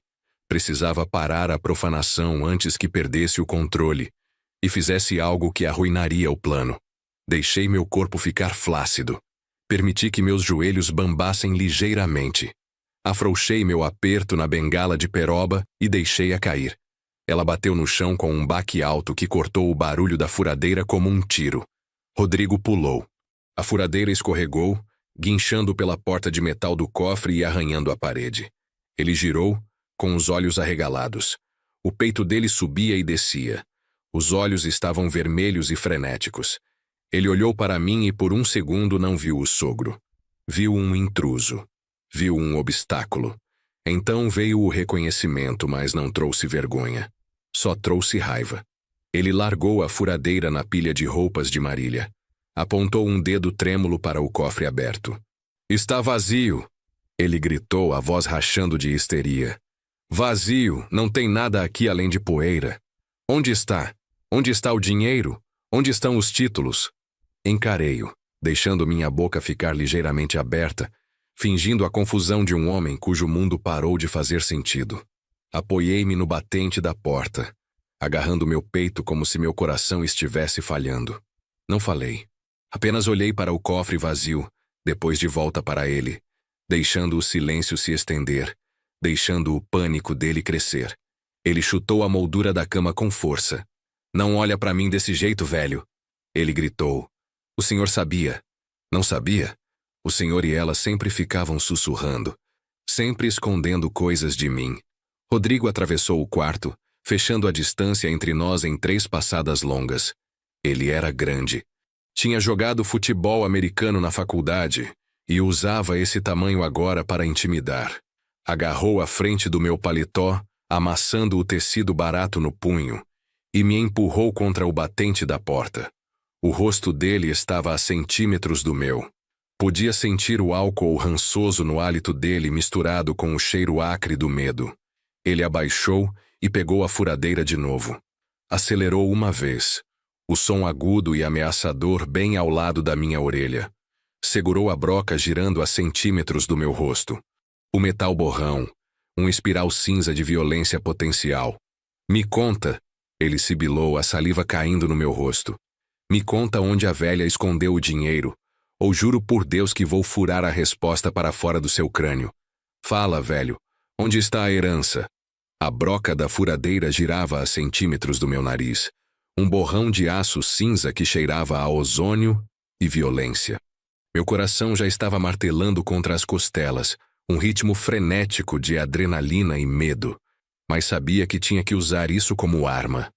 [SPEAKER 1] Precisava parar a profanação antes que perdesse o controle e fizesse algo que arruinaria o plano. Deixei meu corpo ficar flácido. Permiti que meus joelhos bambassem ligeiramente. Afrouxei meu aperto na bengala de peroba e deixei-a cair. Ela bateu no chão com um baque alto que cortou o barulho da furadeira como um tiro. Rodrigo pulou. A furadeira escorregou, guinchando pela porta de metal do cofre e arranhando a parede. Ele girou, com os olhos arregalados. O peito dele subia e descia. Os olhos estavam vermelhos e frenéticos. Ele olhou para mim e por um segundo não viu o sogro. Viu um intruso. Viu um obstáculo. Então veio o reconhecimento, mas não trouxe vergonha. Só trouxe raiva. Ele largou a furadeira na pilha de roupas de Marília. Apontou um dedo trêmulo para o cofre aberto. Está vazio! Ele gritou, a voz rachando de histeria. Vazio! Não tem nada aqui além de poeira. Onde está? Onde está o dinheiro? Onde estão os títulos? Encarei-o, deixando minha boca ficar ligeiramente aberta, fingindo a confusão de um homem cujo mundo parou de fazer sentido. Apoiei-me no batente da porta, agarrando meu peito como se meu coração estivesse falhando. Não falei. Apenas olhei para o cofre vazio, depois de volta para ele, deixando o silêncio se estender, deixando o pânico dele crescer. Ele chutou a moldura da cama com força. Não olha para mim desse jeito, velho. Ele gritou. O senhor sabia. Não sabia? O senhor e ela sempre ficavam sussurrando, sempre escondendo coisas de mim. Rodrigo atravessou o quarto, fechando a distância entre nós em 3 passadas longas. Ele era grande. Tinha jogado futebol americano na faculdade e usava esse tamanho agora para intimidar. Agarrou a frente do meu paletó, amassando o tecido barato no punho, e me empurrou contra o batente da porta. O rosto dele estava a centímetros do meu. Podia sentir o álcool rançoso no hálito dele misturado com o cheiro acre do medo. Ele abaixou e pegou a furadeira de novo. Acelerou uma vez. O som agudo e ameaçador bem ao lado da minha orelha. Segurou a broca girando a centímetros do meu rosto. O metal borrão, um espiral cinza de violência potencial. Me conta, ele sibilou, a saliva caindo no meu rosto. Me conta onde a velha escondeu o dinheiro, ou juro por Deus que vou furar a resposta para fora do seu crânio. Fala, velho, onde está a herança? A broca da furadeira girava a centímetros do meu nariz. Um borrão de aço cinza que cheirava a ozônio e violência. Meu coração já estava martelando contra as costelas, um ritmo frenético de adrenalina e medo. Mas sabia que tinha que usar isso como arma.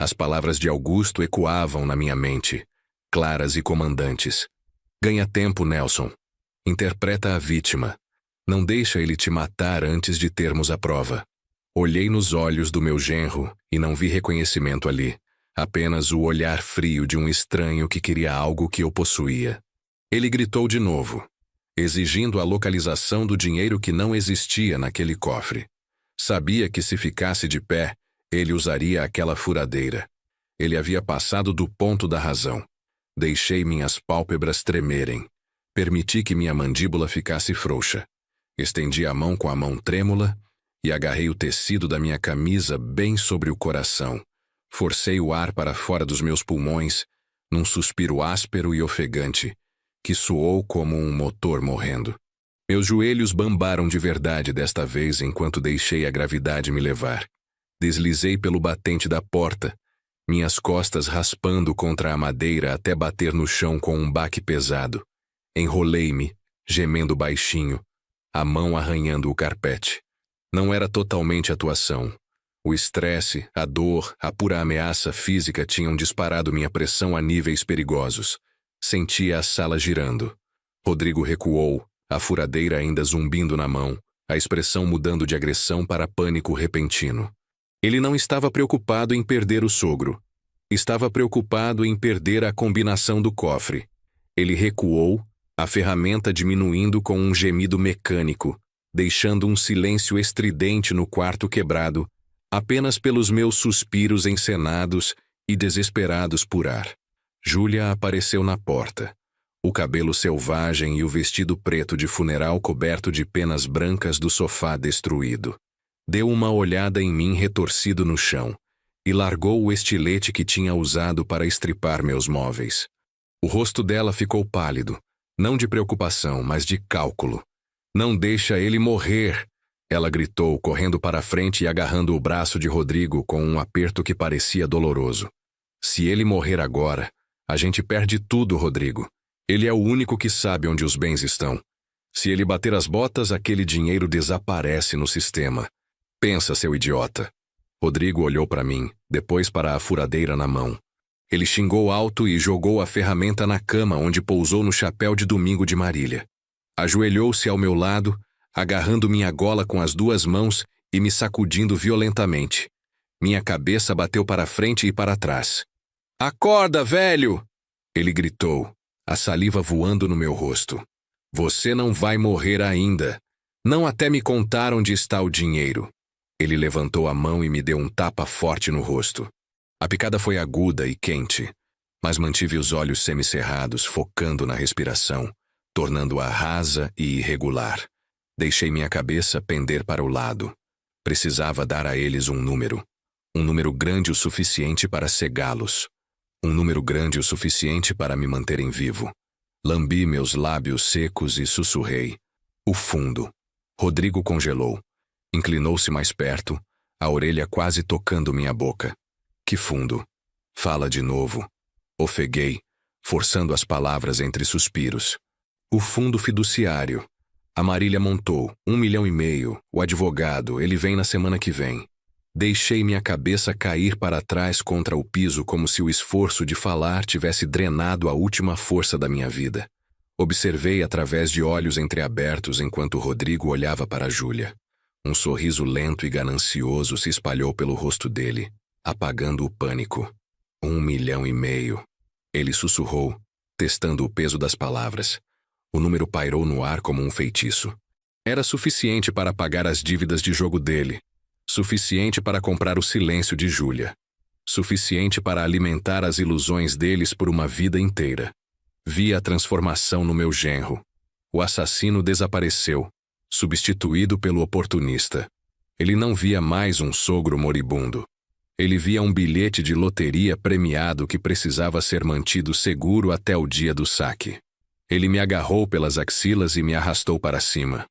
[SPEAKER 1] As palavras de Augusto ecoavam na minha mente, claras e comandantes. Ganha tempo, Nelson. Interpreta a vítima. Não deixa ele te matar antes de termos a prova. Olhei nos olhos do meu genro e não vi reconhecimento ali. Apenas o olhar frio de um estranho que queria algo que eu possuía. Ele gritou de novo, exigindo a localização do dinheiro que não existia naquele cofre. Sabia que se ficasse de pé, ele usaria aquela furadeira. Ele havia passado do ponto da razão. Deixei minhas pálpebras tremerem. Permiti que minha mandíbula ficasse frouxa. Estendi a mão com a mão trêmula e agarrei o tecido da minha camisa bem sobre o coração. Forcei o ar para fora dos meus pulmões, num suspiro áspero e ofegante, que soou como um motor morrendo. Meus joelhos bambaram de verdade desta vez enquanto deixei a gravidade me levar. Deslizei pelo batente da porta, minhas costas raspando contra a madeira até bater no chão com um baque pesado. Enrolei-me, gemendo baixinho, a mão arranhando o carpete. Não era totalmente atuação. O estresse, a dor, a pura ameaça física tinham disparado minha pressão a níveis perigosos. Sentia a sala girando. Rodrigo recuou, a furadeira ainda zumbindo na mão, a expressão mudando de agressão para pânico repentino. Ele não estava preocupado em perder o sogro. Estava preocupado em perder a combinação do cofre. Ele recuou, a ferramenta diminuindo com um gemido mecânico, deixando um silêncio estridente no quarto quebrado, apenas pelos meus suspiros encenados e desesperados por ar. Júlia apareceu na porta. O cabelo selvagem e o vestido preto de funeral coberto de penas brancas do sofá destruído. Deu uma olhada em mim retorcido no chão e largou o estilete que tinha usado para estripar meus móveis. O rosto dela ficou pálido, não de preocupação, mas de cálculo. Não deixa ele morrer! Ela gritou, correndo para a frente e agarrando o braço de Rodrigo com um aperto que parecia doloroso. Se ele morrer agora, a gente perde tudo, Rodrigo. Ele é o único que sabe onde os bens estão. Se ele bater as botas, aquele dinheiro desaparece no sistema. Pensa, seu idiota. Rodrigo olhou para mim, depois para a furadeira na mão. Ele xingou alto e jogou a ferramenta na cama onde pousou no chapéu de domingo de Marília. Ajoelhou-se ao meu lado, agarrando minha gola com as 2 mãos e me sacudindo violentamente. Minha cabeça bateu para frente e para trás. Acorda, velho! Ele gritou, a saliva voando no meu rosto. Você não vai morrer ainda. Não até me contar onde está o dinheiro. Ele levantou a mão e me deu um tapa forte no rosto. A picada foi aguda e quente, mas mantive os olhos semicerrados, focando na respiração, tornando-a rasa e irregular. Deixei minha cabeça pender para o lado. Precisava dar a eles um número grande o suficiente para cegá-los. Um número grande o suficiente para me manterem vivo. Lambi meus lábios secos e sussurrei. O fundo. Rodrigo congelou. Inclinou-se mais perto, a orelha quase tocando minha boca. Que fundo? Fala de novo. Ofeguei, forçando as palavras entre suspiros. O fundo fiduciário. A Marília montou, 1,5 milhão, o advogado, ele vem na semana que vem. Deixei minha cabeça cair para trás contra o piso como se o esforço de falar tivesse drenado a última força da minha vida. Observei através de olhos entreabertos enquanto Rodrigo olhava para Júlia. Um sorriso lento e ganancioso se espalhou pelo rosto dele, apagando o pânico. 1,5 milhão. Ele sussurrou, testando o peso das palavras. O número pairou no ar como um feitiço. Era suficiente para pagar as dívidas de jogo dele. Suficiente para comprar o silêncio de Júlia. Suficiente para alimentar as ilusões deles por uma vida inteira. Vi a transformação no meu genro. O assassino desapareceu, substituído pelo oportunista. Ele não via mais um sogro moribundo. Ele via um bilhete de loteria premiado que precisava ser mantido seguro até o dia do saque. Ele me agarrou pelas axilas e me arrastou para cima.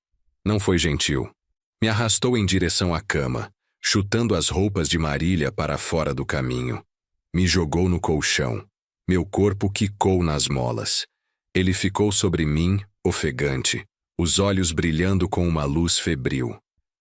[SPEAKER 1] Não foi gentil. Me arrastou em direção à cama, chutando as roupas de Marília para fora do caminho. Me jogou no colchão. Meu corpo quicou nas molas. Ele ficou sobre mim, ofegante, os olhos brilhando com uma luz febril.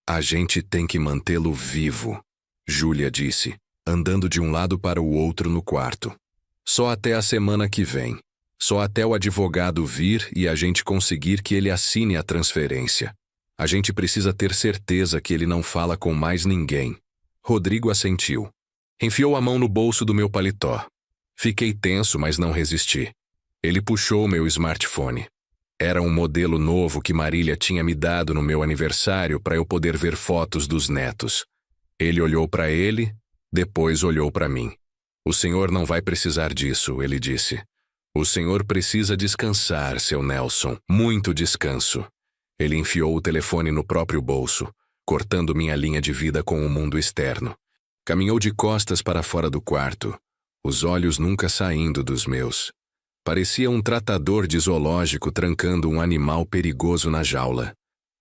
[SPEAKER 1] A gente tem que mantê-lo vivo, Júlia disse, andando de um lado para o outro no quarto. Só até a semana que vem. Só até o advogado vir e a gente conseguir que ele assine a transferência. A gente precisa ter certeza que ele não fala com mais ninguém. Rodrigo assentiu. Enfiou a mão no bolso do meu paletó. Fiquei tenso, mas não resisti. Ele puxou meu smartphone. Era um modelo novo que Marília tinha me dado no meu aniversário para eu poder ver fotos dos netos. Ele olhou para ele, depois olhou para mim. O senhor não vai precisar disso, ele disse. O senhor precisa descansar, seu Nelson. Muito descanso. Ele enfiou o telefone no próprio bolso, cortando minha linha de vida com o mundo externo. Caminhou de costas para fora do quarto, os olhos nunca saindo dos meus. Parecia um tratador de zoológico trancando um animal perigoso na jaula.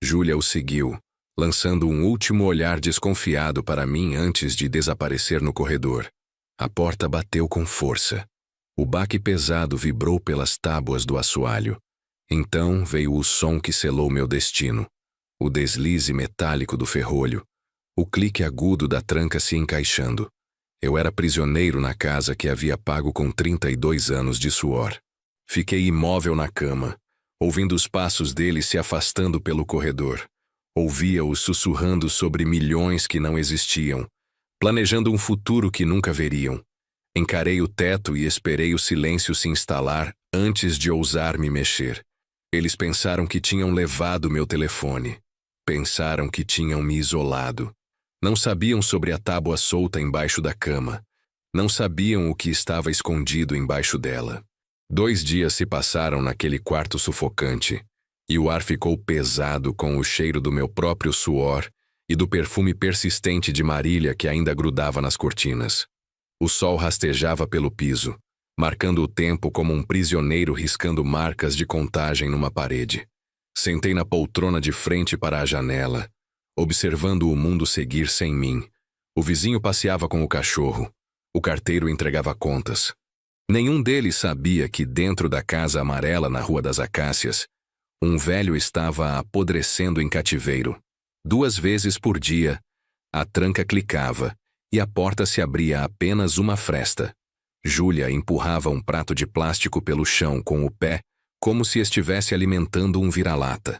[SPEAKER 1] Júlia o seguiu, lançando um último olhar desconfiado para mim antes de desaparecer no corredor. A porta bateu com força. O baque pesado vibrou pelas tábuas do assoalho. Então veio o som que selou meu destino. O deslize metálico do ferrolho. O clique agudo da tranca se encaixando. Eu era prisioneiro na casa que havia pago com 32 anos de suor. Fiquei imóvel na cama, ouvindo os passos dele se afastando pelo corredor. Ouvia-os sussurrando sobre milhões que não existiam, planejando um futuro que nunca veriam. Encarei o teto e esperei o silêncio se instalar antes de ousar me mexer. Eles pensaram que tinham levado meu telefone. Pensaram que tinham me isolado. Não sabiam sobre a tábua solta embaixo da cama. Não sabiam o que estava escondido embaixo dela. 2 dias se passaram naquele quarto sufocante, e o ar ficou pesado com o cheiro do meu próprio suor e do perfume persistente de Marília que ainda grudava nas cortinas. O sol rastejava pelo piso, marcando o tempo como um prisioneiro riscando marcas de contagem numa parede. Sentei na poltrona de frente para a janela, observando o mundo seguir sem mim. O vizinho passeava com o cachorro. O carteiro entregava contas. Nenhum deles sabia que dentro da casa amarela na Rua das Acácias, um velho estava apodrecendo em cativeiro. 2 vezes por dia, a tranca clicava e a porta se abria apenas uma fresta. Júlia empurrava um prato de plástico pelo chão com o pé, como se estivesse alimentando um vira-lata.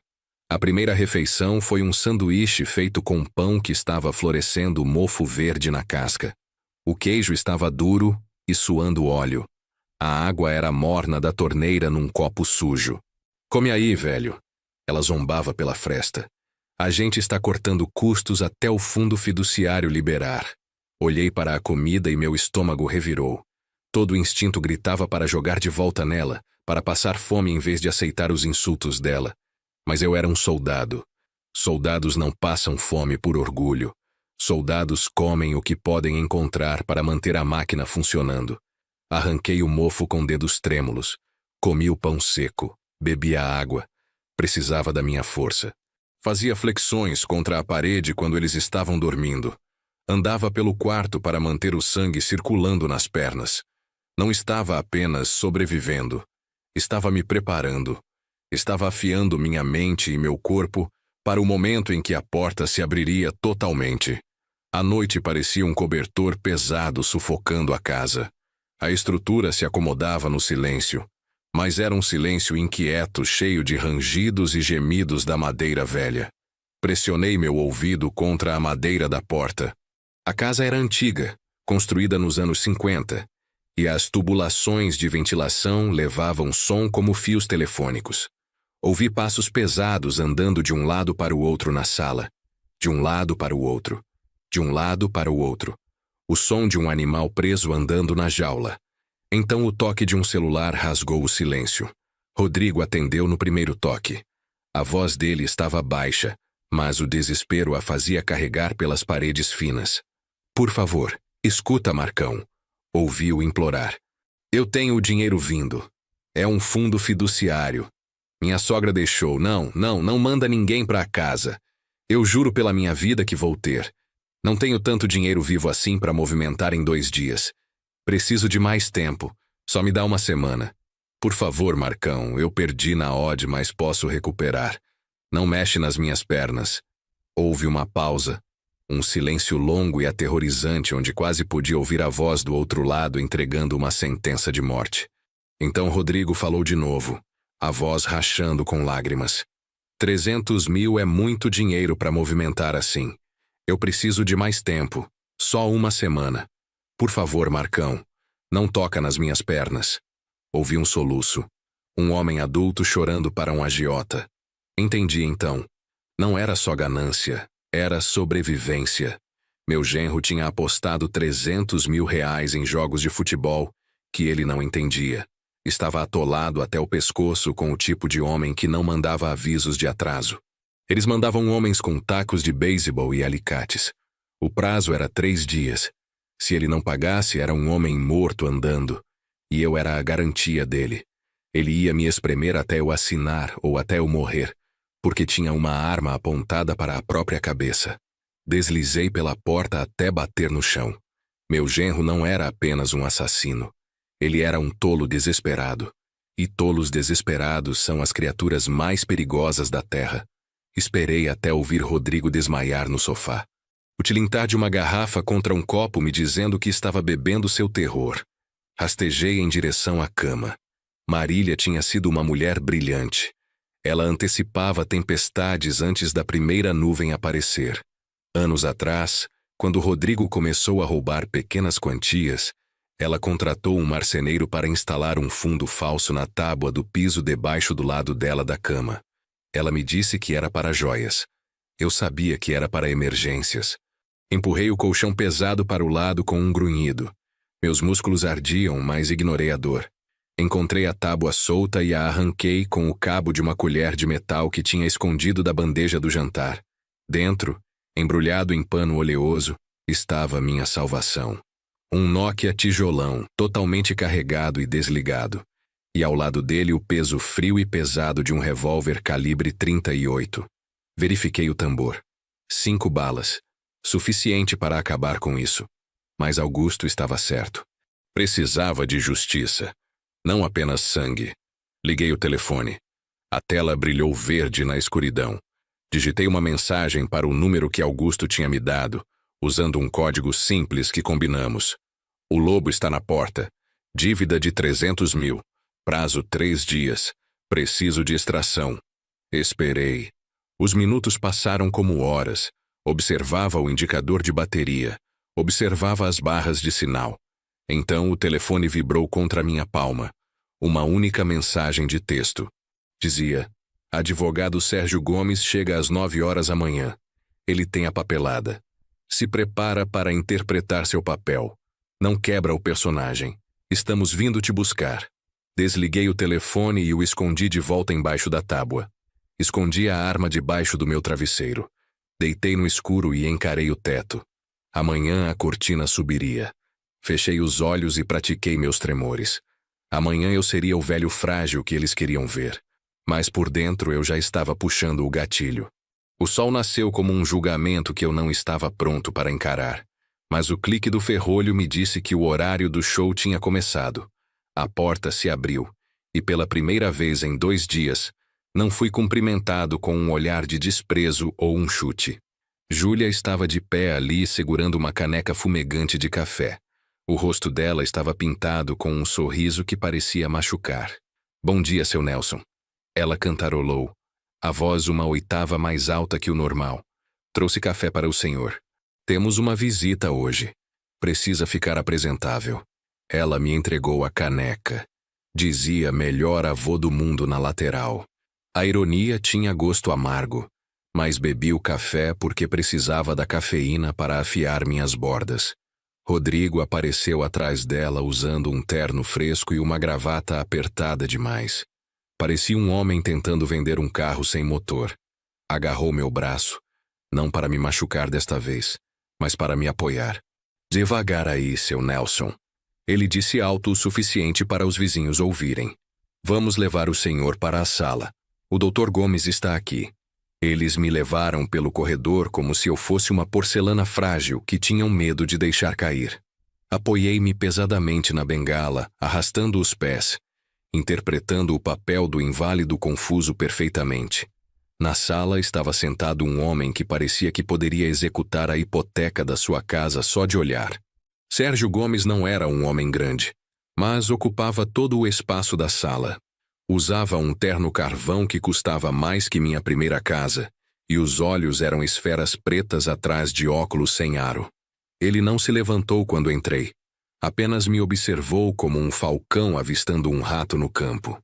[SPEAKER 1] A primeira refeição foi um sanduíche feito com pão que estava florescendo mofo verde na casca. O queijo estava duro e suando óleo. A água era morna da torneira num copo sujo. Come aí, velho. Ela zombava pela fresta. A gente está cortando custos até o fundo fiduciário liberar. Olhei para a comida e meu estômago revirou. Todo o instinto gritava para jogar de volta nela, para passar fome em vez de aceitar os insultos dela. Mas eu era um soldado. Soldados não passam fome por orgulho. Soldados comem o que podem encontrar para manter a máquina funcionando. Arranquei o mofo com dedos trêmulos. Comi o pão seco. Bebi a água. Precisava da minha força. Fazia flexões contra a parede quando eles estavam dormindo. Andava pelo quarto para manter o sangue circulando nas pernas. Não estava apenas sobrevivendo. Estava me preparando. Estava afiando minha mente e meu corpo para o momento em que a porta se abriria totalmente. A noite parecia um cobertor pesado sufocando a casa. A estrutura se acomodava no silêncio, mas era um silêncio inquieto, cheio de rangidos e gemidos da madeira velha. Pressionei meu ouvido contra a madeira da porta. A casa era antiga, construída nos anos 50, e as tubulações de ventilação levavam som como fios telefônicos. Ouvi passos pesados andando de um lado para o outro na sala. De um lado para o outro. De um lado para o outro. O som de um animal preso andando na jaula. Então o toque de um celular rasgou o silêncio. Rodrigo atendeu no primeiro toque. A voz dele estava baixa, mas o desespero a fazia carregar pelas paredes finas. Por favor, escuta, Marcão. Ouvi-o implorar. Eu tenho o dinheiro vindo. É um fundo fiduciário. Minha sogra deixou. Não manda ninguém para casa. Eu juro pela minha vida que vou ter. Não tenho tanto dinheiro vivo assim para movimentar em 2 dias. Preciso de mais tempo. Só me dá uma semana. Por favor, Marcão, eu perdi na odd, mas posso recuperar. Não mexe nas minhas pernas. Houve uma pausa. Um silêncio longo e aterrorizante onde quase podia ouvir a voz do outro lado entregando uma sentença de morte. Então Rodrigo falou de novo, a voz rachando com lágrimas. 300 mil é muito dinheiro para movimentar assim. Eu preciso de mais tempo. Só uma semana. Por favor, Marcão, não toca nas minhas pernas. Ouvi um soluço. Um homem adulto chorando para um agiota. Entendi então. Não era só ganância, era sobrevivência. Meu genro tinha apostado 300 mil reais em jogos de futebol que ele não entendia. Estava atolado até o pescoço com o tipo de homem que não mandava avisos de atraso. Eles mandavam homens com tacos de beisebol e alicates. O prazo era 3 dias. Se ele não pagasse, era um homem morto andando. E eu era a garantia dele. Ele ia me espremer até eu assinar ou até eu morrer, porque tinha uma arma apontada para a própria cabeça. Deslizei pela porta até bater no chão. Meu genro não era apenas um assassino. Ele era um tolo desesperado. E tolos desesperados são as criaturas mais perigosas da terra. Esperei até ouvir Rodrigo desmaiar no sofá. O tilintar de uma garrafa contra um copo me dizendo que estava bebendo seu terror. Rastejei em direção à cama. Marília tinha sido uma mulher brilhante. Ela antecipava tempestades antes da primeira nuvem aparecer. Anos atrás, quando Rodrigo começou a roubar pequenas quantias, ela contratou um marceneiro para instalar um fundo falso na tábua do piso debaixo do lado dela da cama. Ela me disse que era para joias. Eu sabia que era para emergências. Empurrei o colchão pesado para o lado com um grunhido. Meus músculos ardiam, mas ignorei a dor. Encontrei a tábua solta e a arranquei com o cabo de uma colher de metal que tinha escondido da bandeja do jantar. Dentro, embrulhado em pano oleoso, estava minha salvação. Um Nokia tijolão, totalmente carregado e desligado. E ao lado dele o peso frio e pesado de um revólver calibre 38. Verifiquei o tambor. 5 balas. Suficiente para acabar com isso. Mas Augusto estava certo. Precisava de justiça. Não apenas sangue. Liguei o telefone. A tela brilhou verde na escuridão. Digitei uma mensagem para o número que Augusto tinha me dado, usando um código simples que combinamos. O lobo está na porta. Dívida de 300 mil. Prazo 3 dias. Preciso de extração. Esperei. Os minutos passaram como horas. Observava o indicador de bateria. Observava as barras de sinal. Então o telefone vibrou contra minha palma. Uma única mensagem de texto. Dizia: advogado Sérgio Gomes chega às 9 horas amanhã. Ele tem a papelada. Se prepara para interpretar seu papel. Não quebra o personagem. Estamos vindo te buscar. Desliguei o telefone e o escondi de volta embaixo da tábua. Escondi a arma debaixo do meu travesseiro. Deitei no escuro e encarei o teto. Amanhã a cortina subiria. Fechei os olhos e pratiquei meus tremores. Amanhã eu seria o velho frágil que eles queriam ver. Mas por dentro eu já estava puxando o gatilho. O sol nasceu como um julgamento que eu não estava pronto para encarar. Mas o clique do ferrolho me disse que o horário do show tinha começado. A porta se abriu, e pela primeira vez em 2 dias, não fui cumprimentado com um olhar de desprezo ou um chute. Júlia estava de pé ali segurando uma caneca fumegante de café. O rosto dela estava pintado com um sorriso que parecia machucar. Bom dia, seu Nelson. Ela cantarolou, a voz uma oitava mais alta que o normal. Trouxe café para o senhor. Temos uma visita hoje. Precisa ficar apresentável. Ela me entregou a caneca. Dizia melhor avô do mundo na lateral. A ironia tinha gosto amargo, mas bebi o café porque precisava da cafeína para afiar minhas bordas. Rodrigo apareceu atrás dela usando um terno fresco e uma gravata apertada demais. Parecia um homem tentando vender um carro sem motor. Agarrou meu braço, não para me machucar desta vez, mas para me apoiar. Devagar aí, seu Nelson. Ele disse alto o suficiente para os vizinhos ouvirem. Vamos levar o senhor para a sala. O Dr. Gomes está aqui. Eles me levaram pelo corredor como se eu fosse uma porcelana frágil que tinham medo de deixar cair. Apoiei-me pesadamente na bengala, arrastando os pés, interpretando o papel do inválido confuso perfeitamente. Na sala estava sentado um homem que parecia que poderia executar a hipoteca da sua casa só de olhar. Sérgio Gomes não era um homem grande, mas ocupava todo o espaço da sala. Usava um terno carvão que custava mais que minha primeira casa, e os olhos eram esferas pretas atrás de óculos sem aro. Ele não se levantou quando entrei. Apenas me observou como um falcão avistando um rato no campo.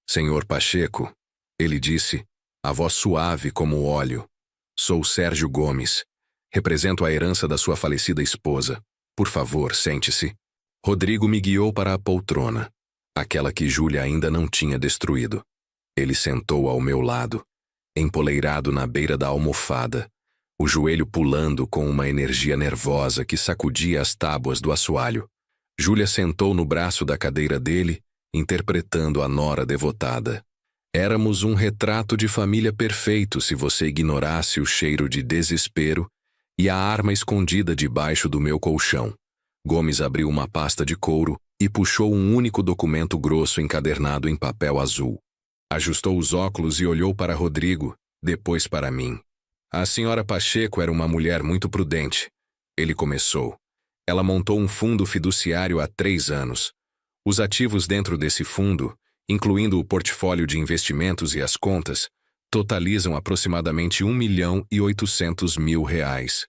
[SPEAKER 1] Senhor Pacheco, ele disse, a voz suave como o óleo. Sou Sérgio Gomes. Represento a herança da sua falecida esposa. Por favor, sente-se. Rodrigo me guiou para a poltrona, aquela que Júlia ainda não tinha destruído. Ele sentou ao meu lado, empoleirado na beira da almofada, o joelho pulando com uma energia nervosa que sacudia as tábuas do assoalho. Júlia sentou no braço da cadeira dele, interpretando a nora devotada. Éramos um retrato de família perfeito se você ignorasse o cheiro de desespero e a arma escondida debaixo do meu colchão. Gomes abriu uma pasta de couro e puxou um único documento grosso encadernado em papel azul. Ajustou os óculos e olhou para Rodrigo, depois para mim. A senhora Pacheco era uma mulher muito prudente. Ele começou. Ela montou um fundo fiduciário há 3 anos. Os ativos dentro desse fundo, incluindo o portfólio de investimentos e as contas, totalizam aproximadamente R$ 1.800.000.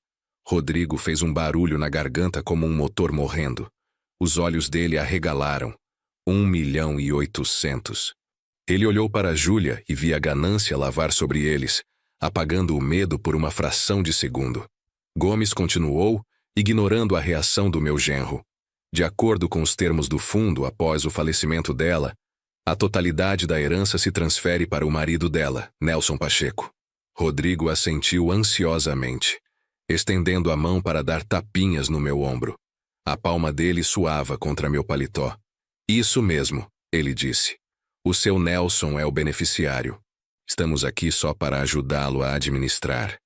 [SPEAKER 1] Rodrigo fez um barulho na garganta como um motor morrendo. Os olhos dele arregalaram. 1.800.000. Ele olhou para Júlia e via a ganância lavar sobre eles, apagando o medo por uma fração de segundo. Gomes continuou, ignorando a reação do meu genro. De acordo com os termos do fundo após o falecimento dela, a totalidade da herança se transfere para o marido dela, Nelson Pacheco. Rodrigo assentiu ansiosamente, estendendo a mão para dar tapinhas no meu ombro. A palma dele suava contra meu paletó. Isso mesmo, ele disse. O seu Nelson é o beneficiário. Estamos aqui só para ajudá-lo a administrar.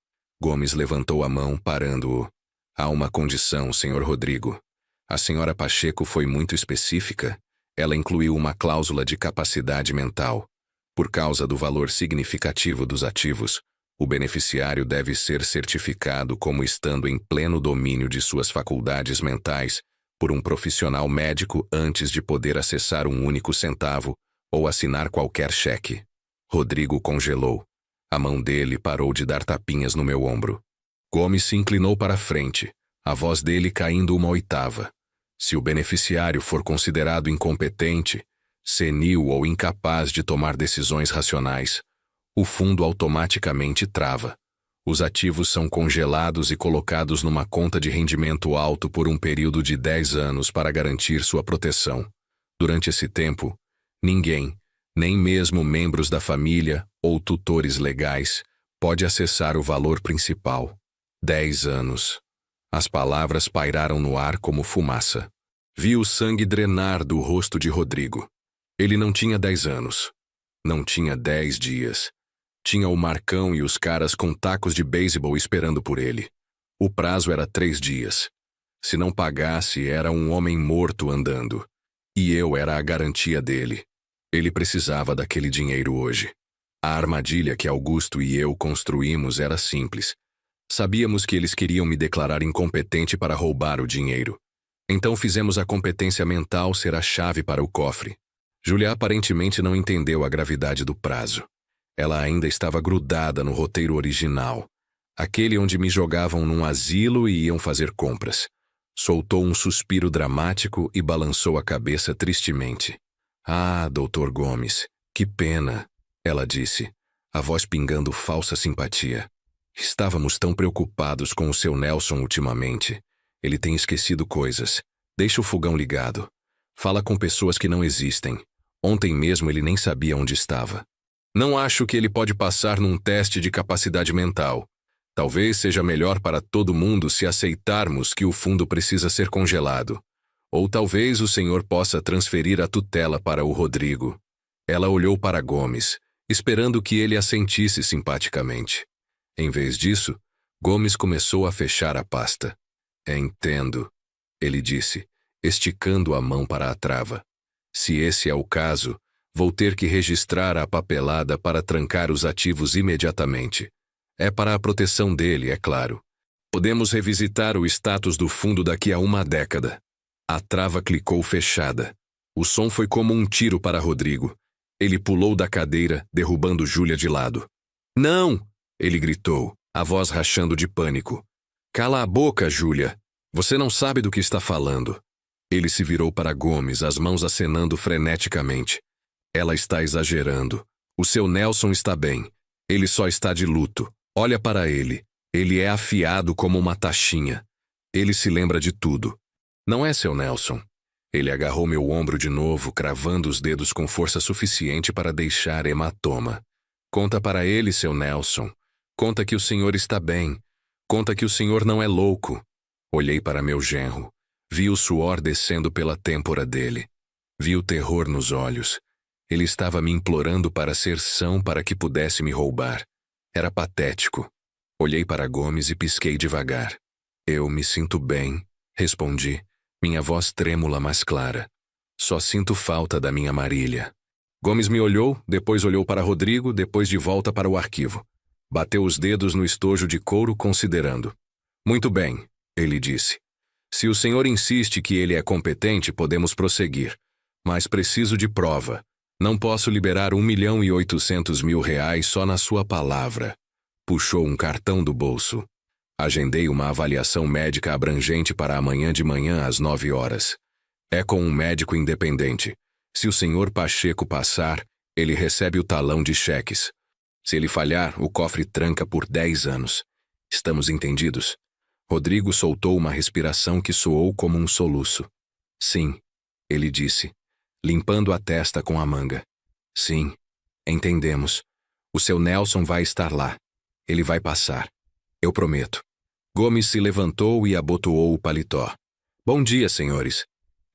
[SPEAKER 1] Gomes levantou a mão, parando-o. Há uma condição, senhor Rodrigo. A senhora Pacheco foi muito específica. Ela incluiu uma cláusula de capacidade mental. Por causa do valor significativo dos ativos, o beneficiário deve ser certificado como estando em pleno domínio de suas faculdades mentais por um profissional médico antes de poder acessar um único centavo ou assinar qualquer cheque. Rodrigo congelou. A mão dele parou de dar tapinhas no meu ombro. Gomes se inclinou para a frente, a voz dele caindo uma oitava. Se o beneficiário for considerado incompetente, senil ou incapaz de tomar decisões racionais, o fundo automaticamente trava. Os ativos são congelados e colocados numa conta de rendimento alto por um período de 10 anos para garantir sua proteção. Durante esse tempo, ninguém, nem mesmo membros da família ou tutores legais, pode acessar o valor principal. 10 anos. As palavras pairaram no ar como fumaça. Vi o sangue drenar do rosto de Rodrigo. Ele não tinha 10 anos. Não tinha 10 dias. Tinha o Marcão e os caras com tacos de beisebol esperando por ele. O prazo era 3 dias. Se não pagasse, era um homem morto andando. E eu era a garantia dele. Ele precisava daquele dinheiro hoje. A armadilha que Augusto e eu construímos era simples. Sabíamos que eles queriam me declarar incompetente para roubar o dinheiro. Então fizemos a competência mental ser a chave para o cofre. Julia aparentemente não entendeu a gravidade do prazo. Ela ainda estava grudada no roteiro original, aquele onde me jogavam num asilo e iam fazer compras. Soltou um suspiro dramático e balançou a cabeça tristemente. Ah, Dr. Gomes, que pena, ela disse, a voz pingando falsa simpatia. Estávamos tão preocupados com o seu Nelson ultimamente. Ele tem esquecido coisas. Deixa o fogão ligado. Fala com pessoas que não existem. Ontem mesmo ele nem sabia onde estava. Não acho que ele pode passar num teste de capacidade mental. Talvez seja melhor para todo mundo se aceitarmos que o fundo precisa ser congelado. Ou talvez o senhor possa transferir a tutela para o Rodrigo. Ela olhou para Gomes, esperando que ele assentisse simpaticamente. Em vez disso, Gomes começou a fechar a pasta. Entendo, ele disse, esticando a mão para a trava. Se esse é o caso, vou ter que registrar a papelada para trancar os ativos imediatamente. É para a proteção dele, é claro. Podemos revisitar o status do fundo daqui a 1 década. A trava clicou fechada. O som foi como um tiro para Rodrigo. Ele pulou da cadeira, derrubando Júlia de lado. Não! Ele gritou, a voz rachando de pânico. Cala a boca, Júlia. Você não sabe do que está falando. Ele se virou para Gomes, as mãos acenando freneticamente. Ela está exagerando. O seu Nelson está bem. Ele só está de luto. Olha para ele. Ele é afiado como uma taxinha. Ele se lembra de tudo. Não é seu Nelson. Ele agarrou meu ombro de novo, cravando os dedos com força suficiente para deixar hematoma. Conta para ele, seu Nelson. Conta que o senhor está bem. Conta que o senhor não é louco. Olhei para meu genro. Vi o suor descendo pela têmpora dele. Vi o terror nos olhos. Ele estava me implorando para ser são para que pudesse me roubar. Era patético. Olhei para Gomes e pisquei devagar. Eu me sinto bem, respondi, minha voz trêmula mas clara. Só sinto falta da minha Marília. Gomes me olhou, depois olhou para Rodrigo, depois de volta para o arquivo. Bateu os dedos no estojo de couro, considerando. Muito bem, ele disse. Se o senhor insiste que ele é competente, podemos prosseguir. Mas preciso de prova. Não posso liberar R$ 1.800.000 só na sua palavra. Puxou um cartão do bolso. Agendei uma avaliação médica abrangente para amanhã de manhã às 9 horas. É com um médico independente. Se o senhor Pacheco passar, ele recebe o talão de cheques. Se ele falhar, o cofre tranca por 10 anos. Estamos entendidos? Rodrigo soltou uma respiração que soou como um soluço. Sim, ele disse, limpando a testa com a manga. Sim, entendemos. O seu Nelson vai estar lá. Ele vai passar. Eu prometo. Gomes se levantou e abotoou o paletó. Bom dia, senhores.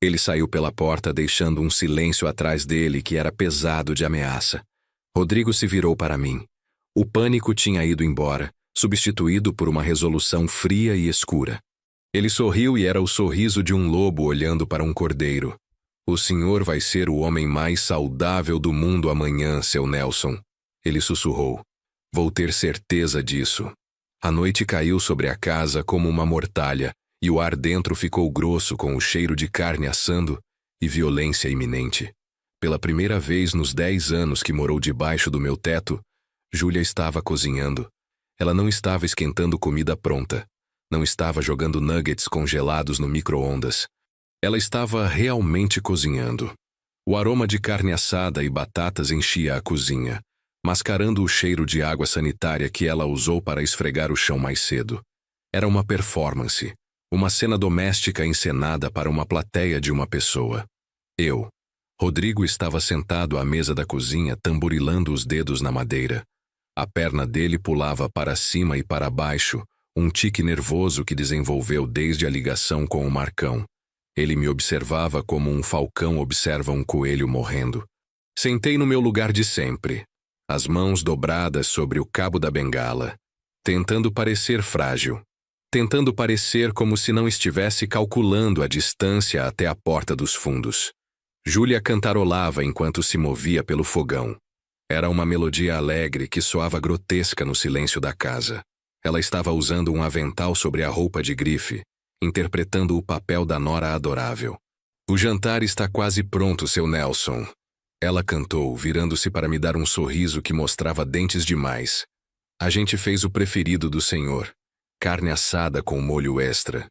[SPEAKER 1] Ele saiu pela porta, deixando um silêncio atrás dele que era pesado de ameaça. Rodrigo se virou para mim. O pânico tinha ido embora, substituído por uma resolução fria e escura. Ele sorriu e era o sorriso de um lobo olhando para um cordeiro. O senhor vai ser o homem mais saudável do mundo amanhã, seu Nelson. Ele sussurrou. Vou ter certeza disso. A noite caiu sobre a casa como uma mortalha, e o ar dentro ficou grosso com o cheiro de carne assando e violência iminente. Pela primeira vez nos 10 anos que morou debaixo do meu teto, Júlia estava cozinhando. Ela não estava esquentando comida pronta. Não estava jogando nuggets congelados no micro-ondas. Ela estava realmente cozinhando. O aroma de carne assada e batatas enchia a cozinha, mascarando o cheiro de água sanitária que ela usou para esfregar o chão mais cedo. Era uma performance, uma cena doméstica encenada para uma plateia de uma pessoa. Rodrigo estava sentado à mesa da cozinha tamborilando os dedos na madeira. A perna dele pulava para cima e para baixo, um tique nervoso que desenvolveu desde a ligação com o Marcão. Ele me observava como um falcão observa um coelho morrendo. Sentei no meu lugar de sempre, as mãos dobradas sobre o cabo da bengala, tentando parecer frágil, tentando parecer como se não estivesse calculando a distância até a porta dos fundos. Júlia cantarolava enquanto se movia pelo fogão. Era uma melodia alegre que soava grotesca no silêncio da casa. Ela estava usando um avental sobre a roupa de grife, interpretando o papel da nora adorável. O jantar está quase pronto, seu Nelson. Ela cantou, virando-se para me dar um sorriso que mostrava dentes demais. A gente fez o preferido do senhor. Carne assada com molho extra.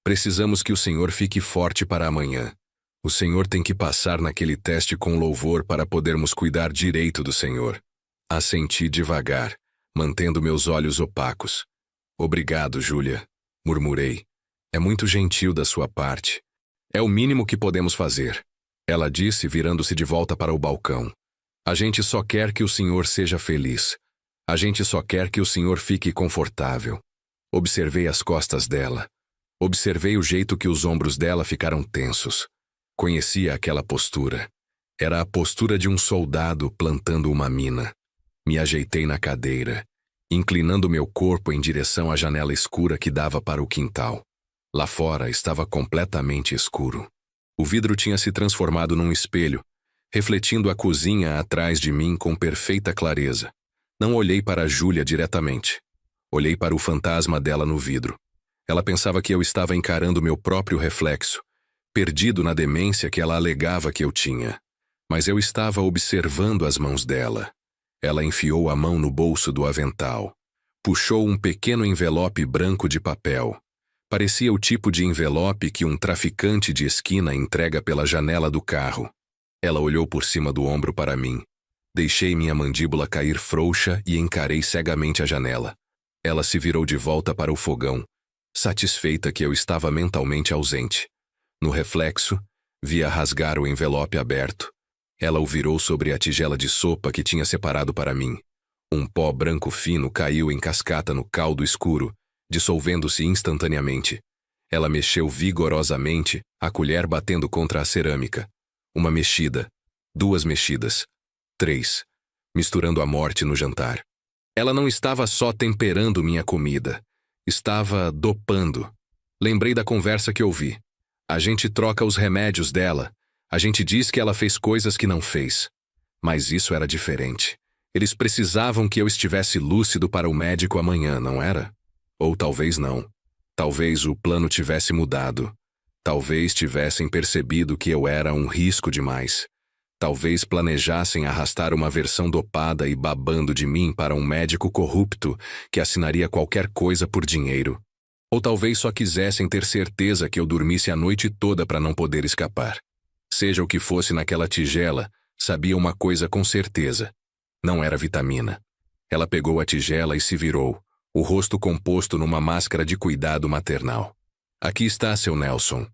[SPEAKER 1] Precisamos que o senhor fique forte para amanhã. O senhor tem que passar naquele teste com louvor para podermos cuidar direito do senhor. Assenti devagar, mantendo meus olhos opacos. Obrigado, Júlia, murmurei. É muito gentil da sua parte. É o mínimo que podemos fazer. Ela disse, virando-se de volta para o balcão. A gente só quer que o senhor seja feliz. A gente só quer que o senhor fique confortável. Observei as costas dela. Observei o jeito que os ombros dela ficaram tensos. Conhecia aquela postura. Era a postura de um soldado plantando uma mina. Me ajeitei na cadeira, inclinando meu corpo em direção à janela escura que dava para o quintal. Lá fora estava completamente escuro. O vidro tinha se transformado num espelho, refletindo a cozinha atrás de mim com perfeita clareza. Não olhei para Júlia diretamente. Olhei para o fantasma dela no vidro. Ela pensava que eu estava encarando meu próprio reflexo, perdido na demência que ela alegava que eu tinha. Mas eu estava observando as mãos dela. Ela enfiou a mão no bolso do avental. Puxou um pequeno envelope branco de papel. Parecia o tipo de envelope que um traficante de esquina entrega pela janela do carro. Ela olhou por cima do ombro para mim. Deixei minha mandíbula cair frouxa e encarei cegamente a janela. Ela se virou de volta para o fogão, satisfeita que eu estava mentalmente ausente. No reflexo, via rasgar o envelope aberto. Ela o virou sobre a tigela de sopa que tinha separado para mim. Um pó branco fino caiu em cascata no caldo escuro, dissolvendo-se instantaneamente. Ela mexeu vigorosamente, a colher batendo contra a cerâmica. Uma mexida, 2 mexidas, 3, misturando a morte no jantar. Ela não estava só temperando minha comida, estava dopando. Lembrei da conversa que ouvi. A gente troca os remédios dela. A gente diz que ela fez coisas que não fez. Mas isso era diferente. Eles precisavam que eu estivesse lúcido para o médico amanhã, não era? Ou talvez não. Talvez o plano tivesse mudado. Talvez tivessem percebido que eu era um risco demais. Talvez planejassem arrastar uma versão dopada e babando de mim para um médico corrupto que assinaria qualquer coisa por dinheiro. Ou talvez só quisessem ter certeza que eu dormisse a noite toda para não poder escapar. Seja o que fosse naquela tigela, sabia uma coisa com certeza. Não era vitamina. Ela pegou a tigela e se virou, o rosto composto numa máscara de cuidado maternal. Aqui está, seu Nelson,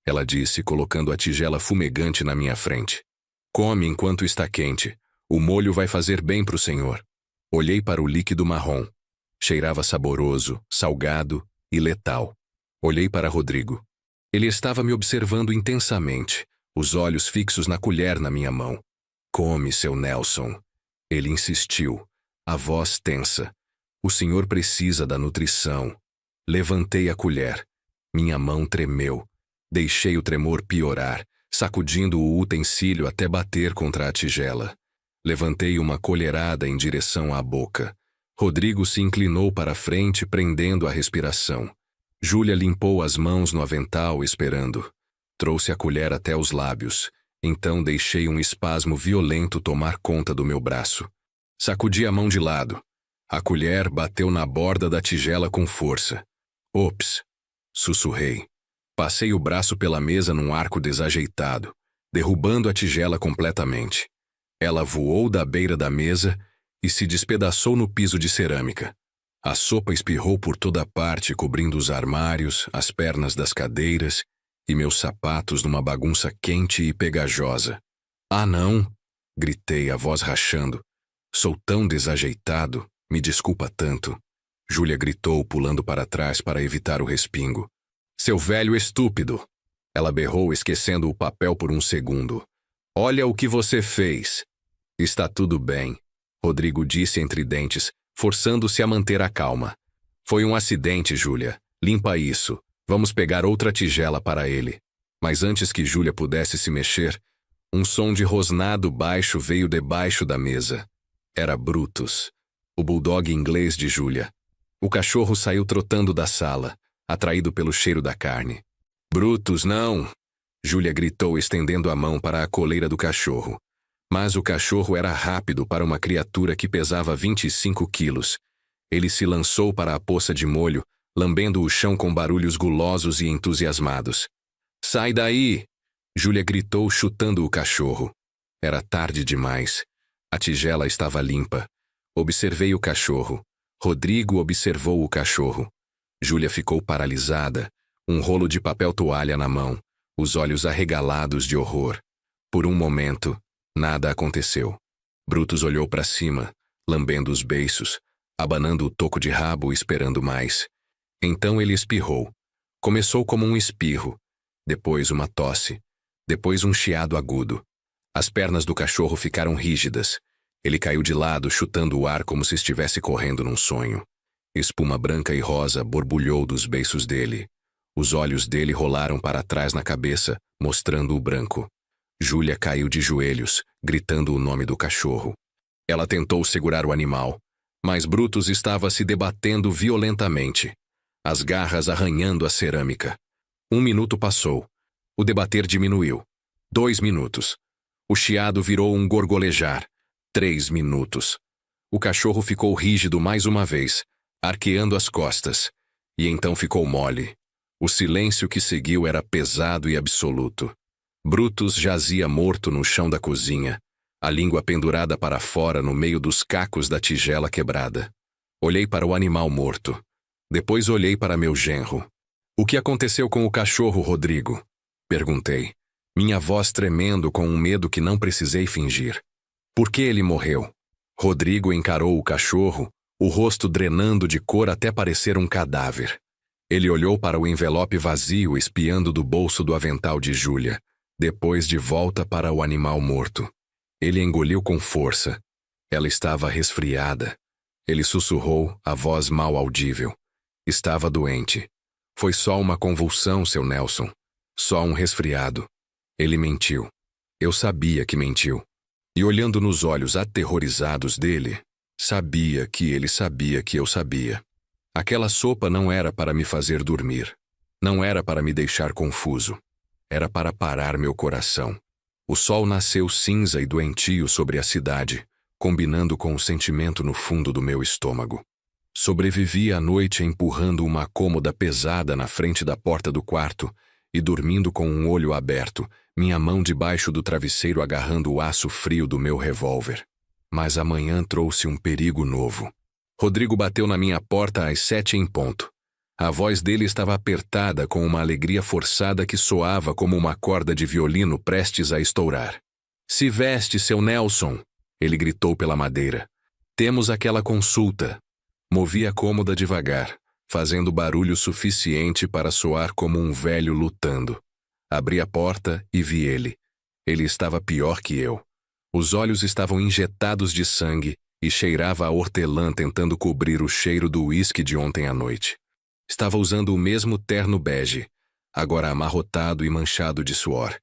[SPEAKER 1] ela disse, colocando a tigela fumegante na minha frente. Come enquanto está quente. O molho vai fazer bem para o senhor. Olhei para o líquido marrom. Cheirava saboroso, salgado e letal. Olhei para Rodrigo. Ele estava me observando intensamente, os olhos fixos na colher na minha mão. Come, seu Nelson. Ele insistiu, a voz tensa. O senhor precisa da nutrição. Levantei a colher. Minha mão tremeu. Deixei o tremor piorar, sacudindo o utensílio até bater contra a tigela. Levantei uma colherada em direção à boca. Rodrigo se inclinou para a frente, prendendo a respiração. Júlia limpou as mãos no avental, esperando. Trouxe a colher até os lábios. Então deixei um espasmo violento tomar conta do meu braço. Sacudi a mão de lado. A colher bateu na borda da tigela com força. Ops! Sussurrei. Passei o braço pela mesa num arco desajeitado, derrubando a tigela completamente. Ela voou da beira da mesa e se despedaçou no piso de cerâmica. A sopa espirrou por toda parte, cobrindo os armários, as pernas das cadeiras e meus sapatos numa bagunça quente e pegajosa. Ah, não! Gritei, a voz rachando. Sou tão desajeitado, me desculpa tanto. Júlia gritou, pulando para trás para evitar o respingo. Seu velho estúpido! Ela berrou, esquecendo o papel por um segundo. Olha o que você fez! Está tudo bem, Rodrigo disse entre dentes, forçando-se a manter a calma. Foi um acidente, Júlia. Limpa isso. Vamos pegar outra tigela para ele. Mas antes que Júlia pudesse se mexer, um som de rosnado baixo veio debaixo da mesa. Era Brutus, o bulldog inglês de Júlia. O cachorro saiu trotando da sala, atraído pelo cheiro da carne. Brutus, não! Júlia gritou, estendendo a mão para a coleira do cachorro. Mas o cachorro era rápido para uma criatura que pesava 25 quilos. Ele se lançou para a poça de molho, lambendo o chão com barulhos gulosos e entusiasmados. Sai daí! Júlia gritou, chutando o cachorro. Era tarde demais. A tigela estava limpa. Observei o cachorro. Rodrigo observou o cachorro. Júlia ficou paralisada, um rolo de papel toalha na mão, os olhos arregalados de horror. Por um momento, nada aconteceu. Brutus olhou para cima, lambendo os beiços, abanando o toco de rabo, esperando mais. Então ele espirrou. Começou como um espirro, depois uma tosse, depois um chiado agudo. As pernas do cachorro ficaram rígidas. Ele caiu de lado, chutando o ar como se estivesse correndo num sonho. Espuma branca e rosa borbulhou dos beiços dele. Os olhos dele rolaram para trás na cabeça, mostrando o branco. Júlia caiu de joelhos, gritando o nome do cachorro. Ela tentou segurar o animal, mas Brutus estava se debatendo violentamente, as garras arranhando a cerâmica. 1 minuto passou. O debater diminuiu. 2 minutos. O chiado virou um gorgolejar. 3 minutos. O cachorro ficou rígido mais uma vez, arqueando as costas, e então ficou mole. O silêncio que seguiu era pesado e absoluto. Brutus jazia morto no chão da cozinha, a língua pendurada para fora no meio dos cacos da tigela quebrada. Olhei para o animal morto. Depois olhei para meu genro. O que aconteceu com o cachorro, Rodrigo? Perguntei, minha voz tremendo com um medo que não precisei fingir. Por que ele morreu? Rodrigo encarou o cachorro, o rosto drenando de cor até parecer um cadáver. Ele olhou para o envelope vazio espiando do bolso do avental de Júlia, depois de volta para o animal morto. Ele engoliu com força. Ela estava resfriada. Ele sussurrou, a voz mal audível. Estava doente. Foi só uma convulsão, seu Nelson. Só um resfriado. Ele mentiu. Eu sabia que mentiu. E olhando nos olhos aterrorizados dele, sabia que ele sabia que eu sabia. Aquela sopa não era para me fazer dormir. Não era para me deixar confuso. Era para parar meu coração. O sol nasceu cinza e doentio sobre a cidade, combinando com o sentimento no fundo do meu estômago. Sobrevivi à noite empurrando uma cômoda pesada na frente da porta do quarto e dormindo com um olho aberto, minha mão debaixo do travesseiro agarrando o aço frio do meu revólver. Mas amanhã trouxe um perigo novo. Rodrigo bateu na minha porta às 7 em ponto. A voz dele estava apertada com uma alegria forçada que soava como uma corda de violino prestes a estourar. Se veste, seu Nelson! Ele gritou pela madeira. Temos aquela consulta. Movi a cômoda devagar, fazendo barulho suficiente para soar como um velho lutando. Abri a porta e vi ele. Ele estava pior que eu. Os olhos estavam injetados de sangue e cheirava a hortelã tentando cobrir o cheiro do uísque de ontem à noite. Estava usando o mesmo terno bege, agora amarrotado e manchado de suor.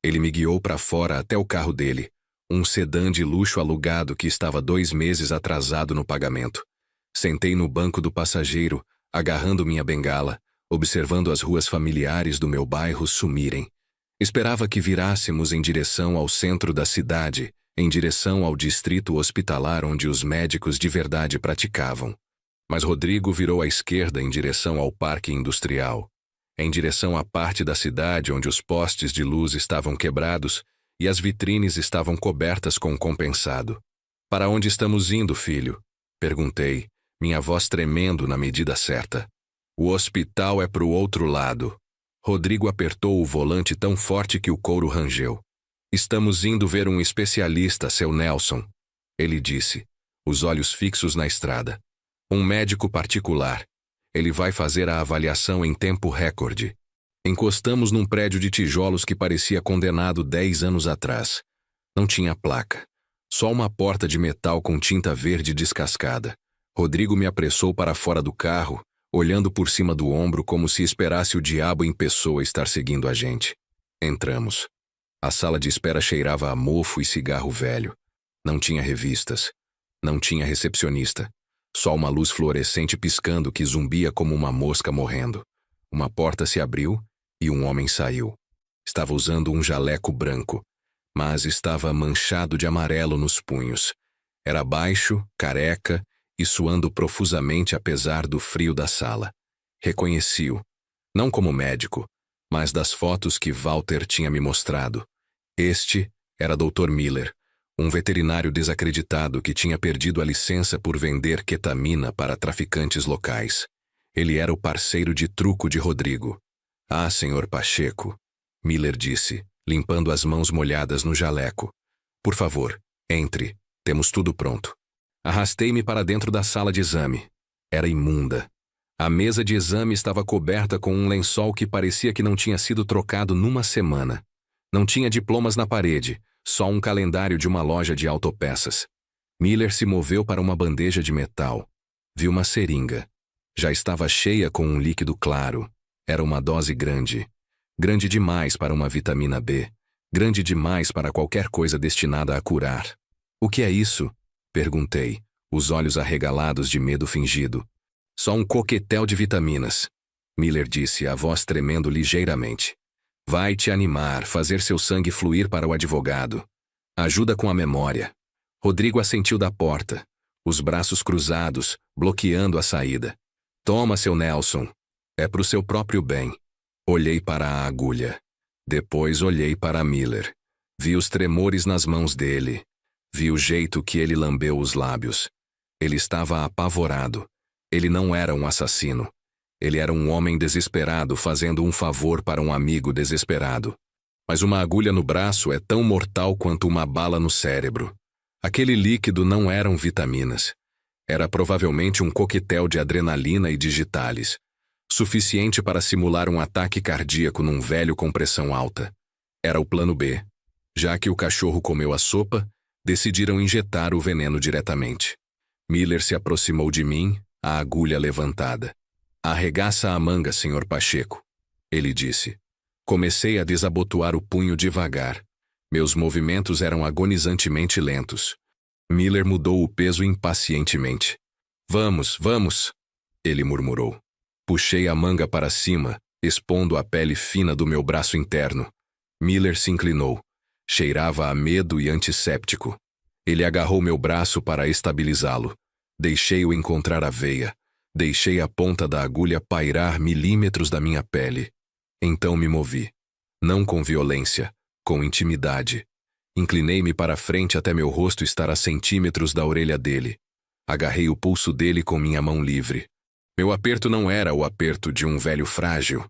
[SPEAKER 1] Ele me guiou para fora até o carro dele, um sedã de luxo alugado que estava 2 meses atrasado no pagamento. Sentei no banco do passageiro, agarrando minha bengala, observando as ruas familiares do meu bairro sumirem. Esperava que virássemos em direção ao centro da cidade em direção ao distrito hospitalar onde os médicos de verdade praticavam. Mas Rodrigo virou à esquerda em direção ao parque industrial, em direção à parte da cidade onde os postes de luz estavam quebrados e as vitrines estavam cobertas com compensado. Para onde estamos indo, filho? Perguntei, minha voz tremendo na medida certa. O hospital é para o outro lado. Rodrigo apertou o volante tão forte que o couro rangeu. Estamos indo ver um especialista, seu Nelson. Ele disse, os olhos fixos na estrada. Um médico particular. Ele vai fazer a avaliação em tempo recorde. Encostamos num prédio de tijolos que parecia condenado 10 anos atrás. Não tinha placa. Só uma porta de metal com tinta verde descascada. Rodrigo me apressou para fora do carro, olhando por cima do ombro como se esperasse o diabo em pessoa estar seguindo a gente. Entramos. A sala de espera cheirava a mofo e cigarro velho. Não tinha revistas. Não tinha recepcionista. Só uma luz fluorescente piscando que zumbia como uma mosca morrendo. Uma porta se abriu e um homem saiu. Estava usando um jaleco branco, mas estava manchado de amarelo nos punhos. Era baixo, careca e suando profusamente apesar do frio da sala. Reconheci-o, não como médico, mas das fotos que Walter tinha me mostrado. Este era Dr. Miller, um veterinário desacreditado que tinha perdido a licença por vender ketamina para traficantes locais. Ele era o parceiro de truco de Rodrigo. Ah, senhor Pacheco, Miller disse, limpando as mãos molhadas no jaleco. Por favor, entre, temos tudo pronto. Arrastei-me para dentro da sala de exame. Era imunda. A mesa de exame estava coberta com um lençol que parecia que não tinha sido trocado numa semana. Não tinha diplomas na parede, só um calendário de uma loja de autopeças. Miller se moveu para uma bandeja de metal. Viu uma seringa. Já estava cheia com um líquido claro. Era uma dose grande. Grande demais para uma vitamina B. Grande demais para qualquer coisa destinada a curar. O que é isso? Perguntei, os olhos arregalados de medo fingido. Só um coquetel de vitaminas. Miller disse, a voz tremendo ligeiramente. Vai te animar, fazer seu sangue fluir para o advogado. Ajuda com a memória. Rodrigo assentiu da porta, os braços cruzados, bloqueando a saída. Toma, seu Nelson. É pro seu próprio bem. Olhei para a agulha. Depois olhei para Miller. Vi os tremores nas mãos dele. Vi o jeito que ele lambeu os lábios. Ele estava apavorado. Ele não era um assassino. Ele era um homem desesperado fazendo um favor para um amigo desesperado. Mas uma agulha no braço é tão mortal quanto uma bala no cérebro. Aquele líquido não eram vitaminas. Era provavelmente um coquetel de adrenalina e digitalis, suficiente para simular um ataque cardíaco num velho com pressão alta. Era o plano B. Já que o cachorro comeu a sopa, decidiram injetar o veneno diretamente. Miller se aproximou de mim, a agulha levantada. Arregaça a manga, senhor Pacheco, ele disse. Comecei a desabotoar o punho devagar. Meus movimentos eram agonizantemente lentos. Miller mudou o peso impacientemente. Vamos, vamos, ele murmurou. Puxei a manga para cima, expondo a pele fina do meu braço interno. Miller se inclinou. Cheirava a medo e antisséptico. Ele agarrou meu braço para estabilizá-lo. Deixei-o encontrar a veia. Deixei a ponta da agulha pairar milímetros da minha pele. Então me movi. Não com violência, com intimidade. Inclinei-me para frente até meu rosto estar a centímetros da orelha dele. Agarrei o pulso dele com minha mão livre. Meu aperto não era o aperto de um velho frágil.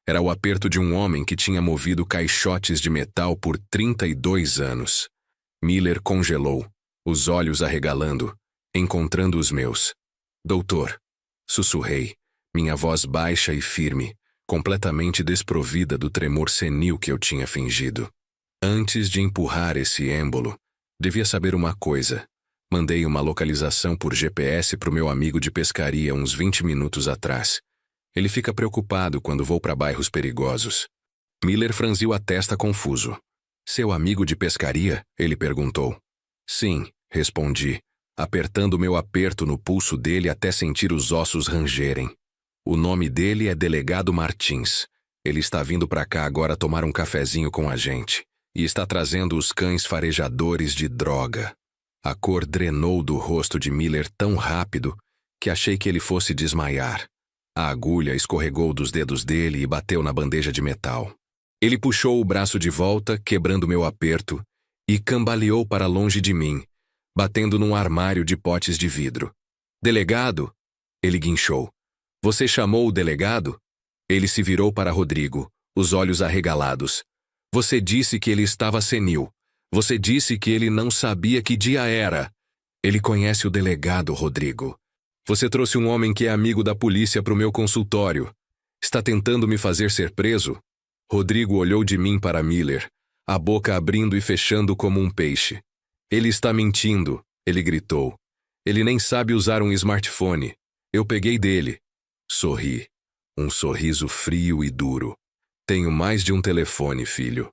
[SPEAKER 1] Era o aperto de um homem que tinha movido caixotes de metal por 32 anos. Miller congelou, os olhos arregalando, encontrando os meus. Doutor, sussurrei, minha voz baixa e firme, completamente desprovida do tremor senil que eu tinha fingido. Antes de empurrar esse êmbolo, devia saber uma coisa. Mandei uma localização por GPS para o meu amigo de pescaria uns 20 minutos atrás. Ele fica preocupado quando vou para bairros perigosos. Miller franziu a testa confuso. Seu amigo de pescaria? Ele perguntou. Sim, respondi, apertando meu aperto no pulso dele até sentir os ossos rangerem. O nome dele é Delegado Martins. Ele está vindo para cá agora tomar um cafezinho com a gente. E está trazendo os cães farejadores de droga. A cor drenou do rosto de Miller tão rápido que achei que ele fosse desmaiar. A agulha escorregou dos dedos dele e bateu na bandeja de metal. Ele puxou o braço de volta, quebrando meu aperto, e cambaleou para longe de mim, batendo num armário de potes de vidro. Delegado? Ele guinchou. Você chamou o delegado? Ele se virou para Rodrigo, os olhos arregalados. Você disse que ele estava senil. Você disse que ele não sabia que dia era. Ele conhece o delegado, Rodrigo. Você trouxe um homem que é amigo da polícia para o meu consultório. Está tentando me fazer ser preso? Rodrigo olhou de mim para Miller, a boca abrindo e fechando como um peixe. Ele está mentindo, ele gritou. Ele nem sabe usar um smartphone. Eu peguei dele. Sorri. Um sorriso frio e duro. Tenho mais de um telefone, filho.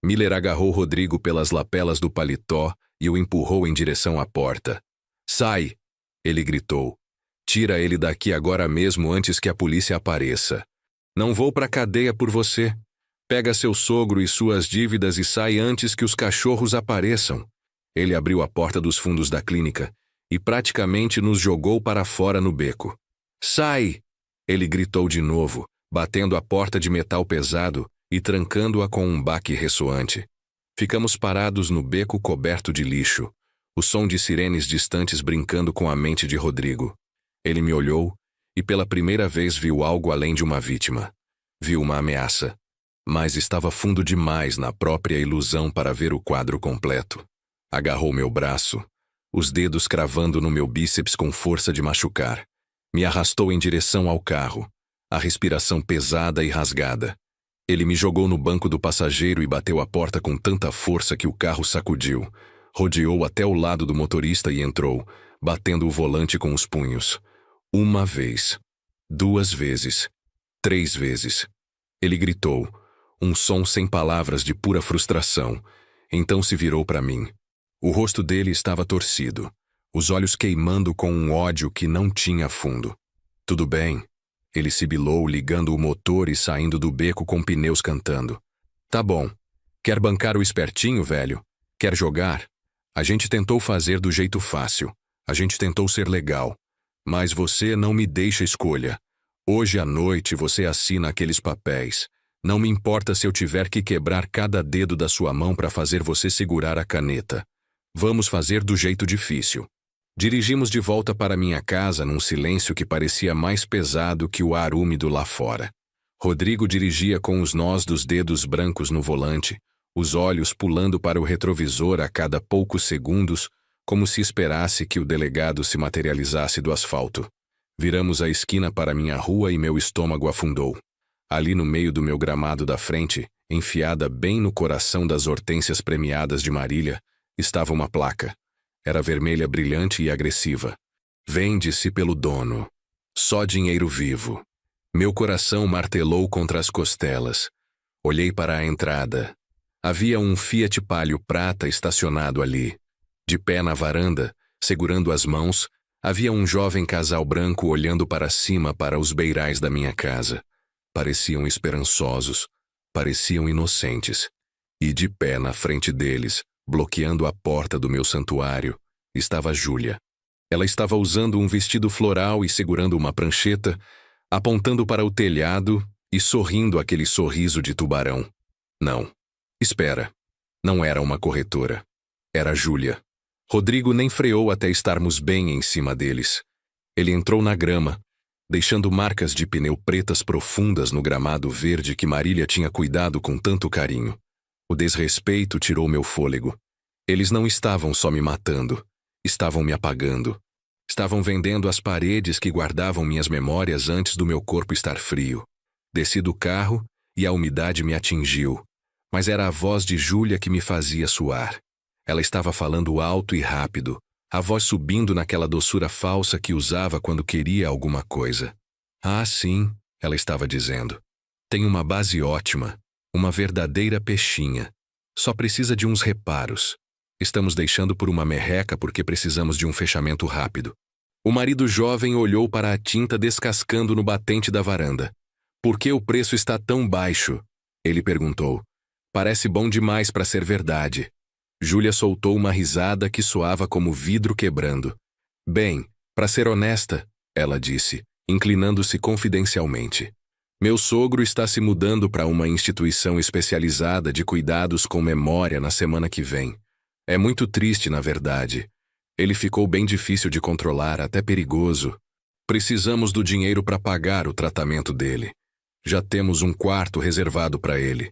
[SPEAKER 1] Miller agarrou Rodrigo pelas lapelas do paletó e o empurrou em direção à porta. Sai! Ele gritou. Tira ele daqui agora mesmo antes que a polícia apareça. Não vou para a cadeia por você. Pega seu sogro e suas dívidas e sai antes que os cachorros apareçam. Ele abriu a porta dos fundos da clínica e praticamente nos jogou para fora no beco. Sai! Ele gritou de novo, batendo a porta de metal pesado e trancando-a com um baque ressoante. Ficamos parados no beco coberto de lixo, o som de sirenes distantes brincando com a mente de Rodrigo. Ele me olhou e pela primeira vez viu algo além de uma vítima. Viu uma ameaça. Mas estava fundo demais na própria ilusão para ver o quadro completo. Agarrou meu braço, os dedos cravando no meu bíceps com força de machucar. Me arrastou em direção ao carro, a respiração pesada e rasgada. Ele me jogou no banco do passageiro e bateu a porta com tanta força que o carro sacudiu. Rodeou até o lado do motorista e entrou, batendo o volante com os punhos. Uma vez, 2 vezes, 3 vezes. Ele gritou, um som sem palavras de pura frustração. Então se virou para mim. O rosto dele estava torcido, os olhos queimando com um ódio que não tinha fundo. Tudo bem? Ele sibilou, ligando o motor e saindo do beco com pneus cantando. Tá bom. Quer bancar o espertinho, velho? Quer jogar? A gente tentou fazer do jeito fácil. A gente tentou ser legal. Mas você não me deixa escolha. Hoje à noite você assina aqueles papéis. Não me importa se eu tiver que quebrar cada dedo da sua mão para fazer você segurar a caneta. Vamos fazer do jeito difícil. Dirigimos de volta para minha casa num silêncio que parecia mais pesado que o ar úmido lá fora. Rodrigo dirigia com os nós dos dedos brancos no volante, os olhos pulando para o retrovisor a cada poucos segundos, como se esperasse que o delegado se materializasse do asfalto. Viramos a esquina para minha rua e meu estômago afundou. Ali no meio do meu gramado da frente, enfiada bem no coração das hortênsias premiadas de Marília, estava uma placa. Era vermelha brilhante e agressiva. Vende-se pelo dono. Só dinheiro vivo. Meu coração martelou contra as costelas. Olhei para a entrada. Havia um Fiat Palio prata estacionado ali. De pé na varanda, segurando as mãos, havia um jovem casal branco olhando para cima para os beirais da minha casa. Pareciam esperançosos, pareciam inocentes. E de pé na frente deles, bloqueando a porta do meu santuário, estava Júlia. Ela estava usando um vestido floral e segurando uma prancheta, apontando para o telhado e sorrindo aquele sorriso de tubarão. Não. Espera. Não era uma corretora. Era Júlia. Rodrigo nem freou até estarmos bem em cima deles. Ele entrou na grama, deixando marcas de pneu pretas profundas no gramado verde que Marília tinha cuidado com tanto carinho. O desrespeito tirou meu fôlego. Eles não estavam só me matando, estavam me apagando. Estavam vendendo as paredes que guardavam minhas memórias antes do meu corpo estar frio. Desci do carro e a umidade me atingiu, mas era a voz de Júlia que me fazia suar. Ela estava falando alto e rápido, a voz subindo naquela doçura falsa que usava quando queria alguma coisa. Ah, sim, ela estava dizendo. Tem uma base ótima, uma verdadeira peixinha. Só precisa de uns reparos. Estamos deixando por uma merreca porque precisamos de um fechamento rápido. O marido jovem olhou para a tinta descascando no batente da varanda. Por que o preço está tão baixo? Ele perguntou. Parece bom demais para ser verdade. Júlia soltou uma risada que soava como vidro quebrando. Bem, para ser honesta, ela disse, inclinando-se confidencialmente. Meu sogro está se mudando para uma instituição especializada de cuidados com memória na semana que vem. É muito triste, na verdade. Ele ficou bem difícil de controlar, até perigoso. Precisamos do dinheiro para pagar o tratamento dele. Já temos um quarto reservado para ele.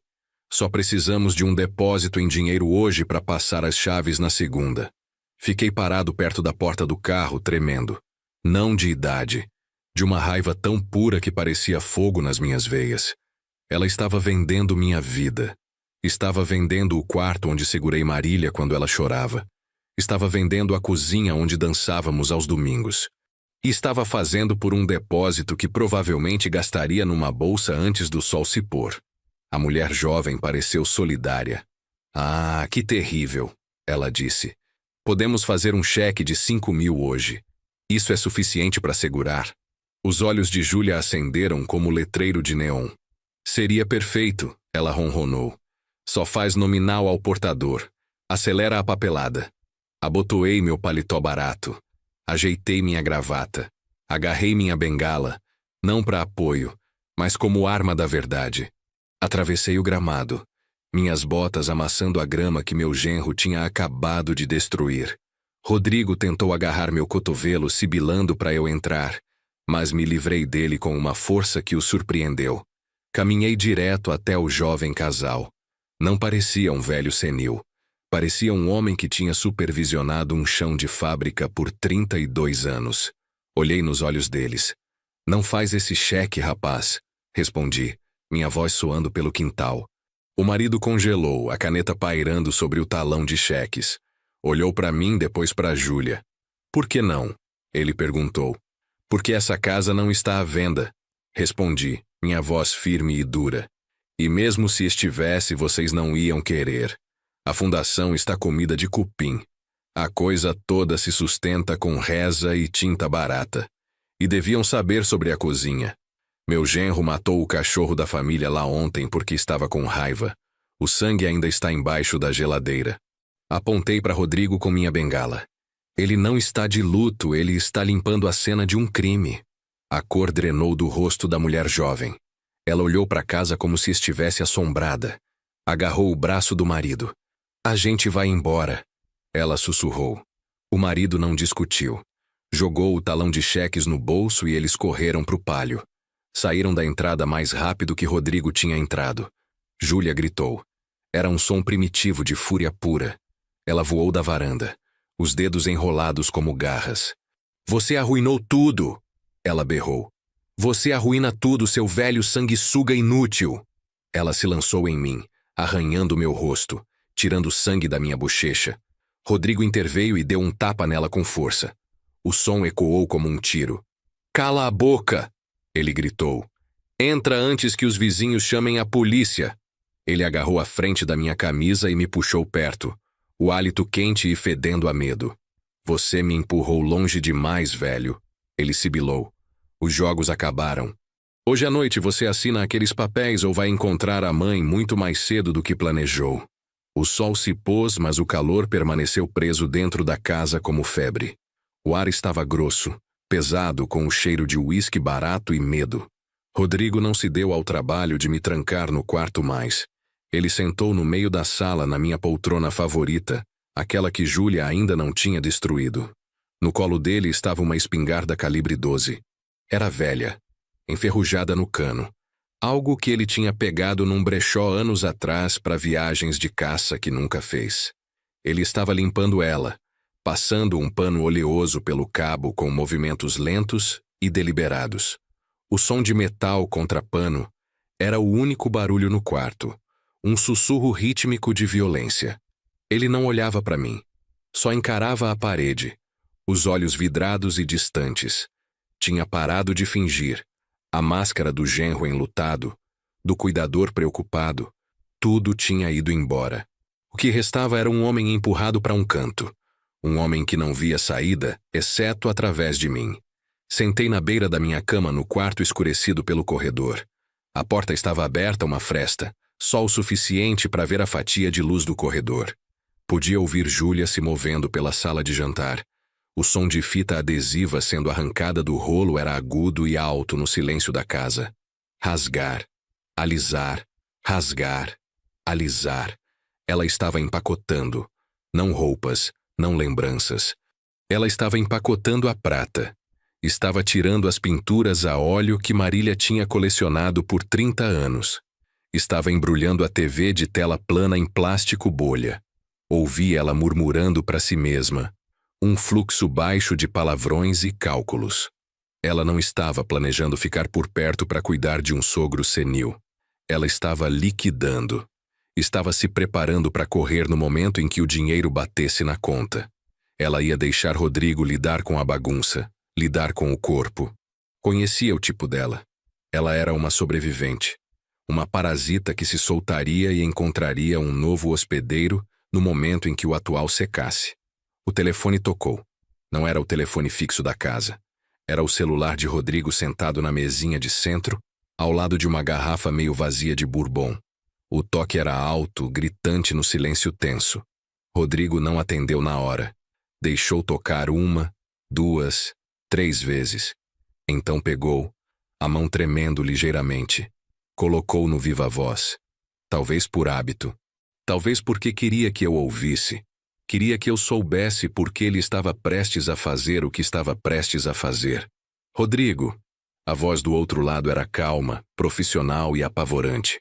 [SPEAKER 1] Só precisamos de um depósito em dinheiro hoje para passar as chaves na segunda. Fiquei parado perto da porta do carro, tremendo. Não de idade. De uma raiva tão pura que parecia fogo nas minhas veias. Ela estava vendendo minha vida. Estava vendendo o quarto onde segurei Marília quando ela chorava. Estava vendendo a cozinha onde dançávamos aos domingos. E estava fazendo por um depósito que provavelmente gastaria numa bolsa antes do sol se pôr. A mulher jovem pareceu solidária. Ah, que terrível, ela disse. Podemos fazer um cheque de 5.000 hoje. Isso é suficiente para segurar. Os olhos de Júlia acenderam como letreiro de neon. Seria perfeito, ela ronronou. Só faz nominal ao portador. Acelera a papelada. Abotoei meu paletó barato. Ajeitei minha gravata. Agarrei minha bengala, não para apoio, mas como arma da verdade. Atravessei o gramado, minhas botas amassando a grama que meu genro tinha acabado de destruir. Rodrigo tentou agarrar meu cotovelo, sibilando para eu entrar, mas me livrei dele com uma força que o surpreendeu. Caminhei direto até o jovem casal. Não parecia um velho senil. Parecia um homem que tinha supervisionado um chão de fábrica por 32 anos. Olhei nos olhos deles. Não faz esse cheque, rapaz, respondi, minha voz soando pelo quintal. O marido congelou, a caneta pairando sobre o talão de cheques. Olhou para mim, depois para Júlia. Por que não? Ele perguntou. Porque essa casa não está à venda, respondi, minha voz firme e dura. E mesmo se estivesse, vocês não iam querer. A fundação está comida de cupim. A coisa toda se sustenta com reza e tinta barata. E deviam saber sobre a cozinha. Meu genro matou o cachorro da família lá ontem porque estava com raiva. O sangue ainda está embaixo da geladeira. Apontei para Rodrigo com minha bengala. Ele não está de luto, ele está limpando a cena de um crime. A cor drenou do rosto da mulher jovem. Ela olhou para casa como se estivesse assombrada. Agarrou o braço do marido. A gente vai embora, ela sussurrou. O marido não discutiu. Jogou o talão de cheques no bolso e eles correram para o pálio. Saíram da entrada mais rápido que Rodrigo tinha entrado. Júlia gritou. Era um som primitivo de fúria pura. Ela voou da varanda, os dedos enrolados como garras. Você arruinou tudo, ela berrou. Você arruína tudo, seu velho sanguessuga inútil. Ela se lançou em mim, arranhando meu rosto, tirando sangue da minha bochecha. Rodrigo interveio e deu um tapa nela com força. O som ecoou como um tiro. Cala a boca! Ele gritou. Entra antes que os vizinhos chamem a polícia. Ele agarrou a frente da minha camisa e me puxou perto, o hálito quente e fedendo a medo. Você me empurrou longe demais, velho. Ele sibilou. Os jogos acabaram. Hoje à noite você assina aqueles papéis ou vai encontrar a mãe muito mais cedo do que planejou. O sol se pôs, mas o calor permaneceu preso dentro da casa como febre. O ar estava grosso, pesado, com o cheiro de uísque barato e medo. Rodrigo não se deu ao trabalho de me trancar no quarto mais. Ele sentou no meio da sala na minha poltrona favorita, aquela que Júlia ainda não tinha destruído. No colo dele estava uma espingarda calibre 12. Era velha, enferrujada no cano. Algo que ele tinha pegado num brechó anos atrás para viagens de caça que nunca fez. Ele estava limpando ela, passando um pano oleoso pelo cabo com movimentos lentos e deliberados. O som de metal contra pano era o único barulho no quarto, um sussurro rítmico de violência. Ele não olhava para mim, só encarava a parede, os olhos vidrados e distantes. Tinha parado de fingir. A máscara do genro enlutado, do cuidador preocupado, tudo tinha ido embora. O que restava era um homem empurrado para um canto. Um homem que não via saída, exceto através de mim. Sentei na beira da minha cama no quarto escurecido pelo corredor. A porta estava aberta, uma fresta. Só o suficiente para ver a fatia de luz do corredor. Podia ouvir Júlia se movendo pela sala de jantar. O som de fita adesiva sendo arrancada do rolo era agudo e alto no silêncio da casa. Rasgar, alisar, rasgar, alisar. Ela estava empacotando. Não roupas, não lembranças. Ela estava empacotando a prata. Estava tirando as pinturas a óleo que Marília tinha colecionado por 30 anos. Estava embrulhando a TV de tela plana em plástico bolha. Ouvi ela murmurando para si mesma. Um fluxo baixo de palavrões e cálculos. Ela não estava planejando ficar por perto para cuidar de um sogro senil. Ela estava liquidando. Estava se preparando para correr no momento em que o dinheiro batesse na conta. Ela ia deixar Rodrigo lidar com a bagunça, lidar com o corpo. Conhecia o tipo dela. Ela era uma sobrevivente. Uma parasita que se soltaria e encontraria um novo hospedeiro no momento em que o atual secasse. O telefone tocou. Não era o telefone fixo da casa. Era o celular de Rodrigo sentado na mesinha de centro, ao lado de uma garrafa meio vazia de bourbon. O toque era alto, gritante no silêncio tenso. Rodrigo não atendeu na hora. Deixou tocar 1, 2, 3 vezes. Então pegou, a mão tremendo ligeiramente. Colocou no viva voz. Talvez por hábito. Talvez porque queria que eu ouvisse. Queria que eu soubesse por que ele estava prestes a fazer o que estava prestes a fazer. Rodrigo. A voz do outro lado era calma, profissional e apavorante.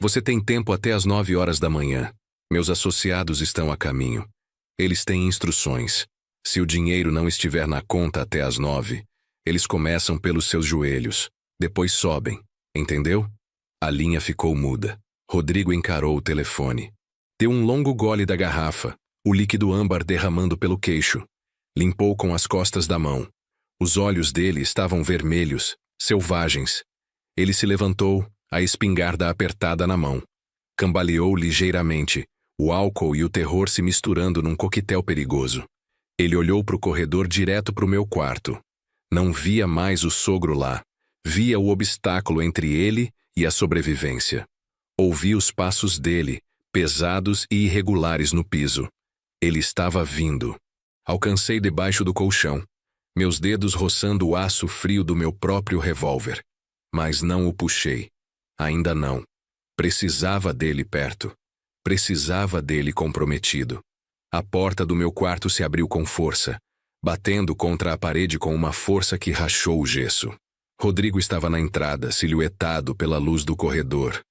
[SPEAKER 1] Você tem tempo até às 9 horas da manhã. Meus associados estão a caminho. Eles têm instruções. Se o dinheiro não estiver na conta até às 9, eles começam pelos seus joelhos. Depois sobem. Entendeu? A linha ficou muda. Rodrigo encarou o telefone. Deu um longo gole da garrafa, o líquido âmbar derramando pelo queixo. Limpou com as costas da mão. Os olhos dele estavam vermelhos, selvagens. Ele se levantou, a espingarda apertada na mão. Cambaleou ligeiramente, o álcool e o terror se misturando num coquetel perigoso. Ele olhou para o corredor direto para o meu quarto. Não via mais o sogro lá. Via o obstáculo entre ele e a sobrevivência. Ouvi os passos dele, pesados e irregulares no piso. Ele estava vindo. Alcancei debaixo do colchão, meus dedos roçando o aço frio do meu próprio revólver. Mas não o puxei. Ainda não. Precisava dele perto. Precisava dele comprometido. A porta do meu quarto se abriu com força, batendo contra a parede com uma força que rachou o gesso. Rodrigo estava na entrada, silhuetado pela luz do corredor.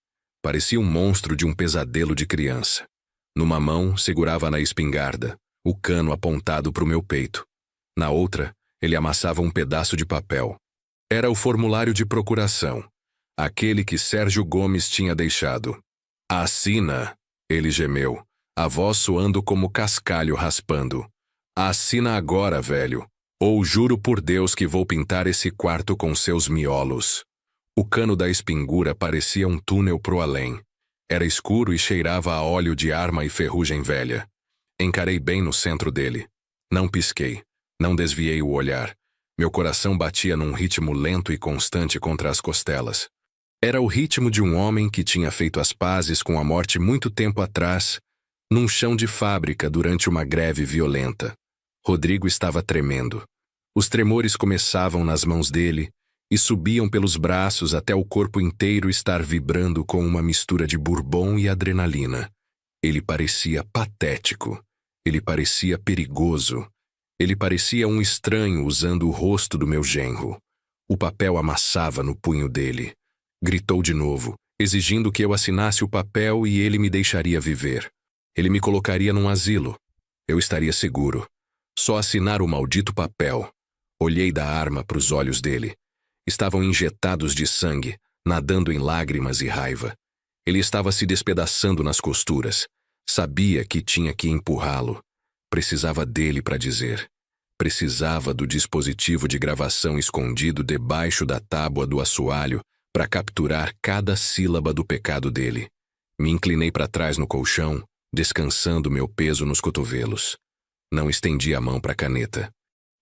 [SPEAKER 1] Parecia um monstro de um pesadelo de criança. Numa mão, segurava na espingarda, o cano apontado para o meu peito. Na outra, ele amassava um pedaço de papel. Era o formulário de procuração, aquele que Sérgio Gomes tinha deixado. Assina, ele gemeu, a voz soando como cascalho raspando. Assina agora, velho, ou juro por Deus que vou pintar esse quarto com seus miolos. O cano da espingura parecia um túnel pro além. Era escuro e cheirava a óleo de arma e ferrugem velha. Encarei bem no centro dele. Não pisquei. Não desviei o olhar. Meu coração batia num ritmo lento e constante contra as costelas. Era o ritmo de um homem que tinha feito as pazes com a morte muito tempo atrás, num chão de fábrica durante uma greve violenta. Rodrigo estava tremendo. Os tremores começavam nas mãos dele e subiam pelos braços até o corpo inteiro estar vibrando com uma mistura de bourbon e adrenalina. Ele parecia patético. Ele parecia perigoso. Ele parecia um estranho usando o rosto do meu genro. O papel amassava no punho dele. Gritou de novo, exigindo que eu assinasse o papel e ele me deixaria viver. Ele me colocaria num asilo. Eu estaria seguro. Só assinar o maldito papel. Olhei da arma para os olhos dele. Estavam injetados de sangue, nadando em lágrimas e raiva. Ele estava se despedaçando nas costuras. Sabia que tinha que empurrá-lo. Precisava dele para dizer. Precisava do dispositivo de gravação escondido debaixo da tábua do assoalho para capturar cada sílaba do pecado dele. Me inclinei para trás no colchão, descansando meu peso nos cotovelos. Não estendi a mão para a caneta.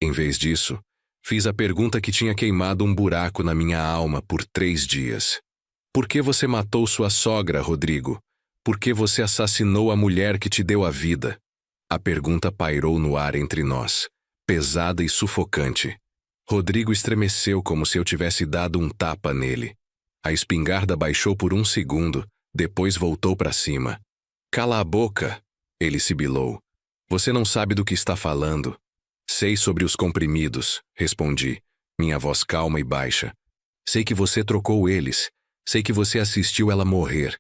[SPEAKER 1] Em vez disso, fiz a pergunta que tinha queimado um buraco na minha alma por 3 dias. Por que você matou sua sogra, Rodrigo? Por que você assassinou a mulher que te deu a vida? A pergunta pairou no ar entre nós, pesada e sufocante. Rodrigo estremeceu como se eu tivesse dado um tapa nele. A espingarda baixou por um segundo, depois voltou para cima. Cala a boca, ele sibilou. Você não sabe do que está falando. Sei sobre os comprimidos, respondi, minha voz calma e baixa. Sei que você trocou eles. Sei que você assistiu ela morrer.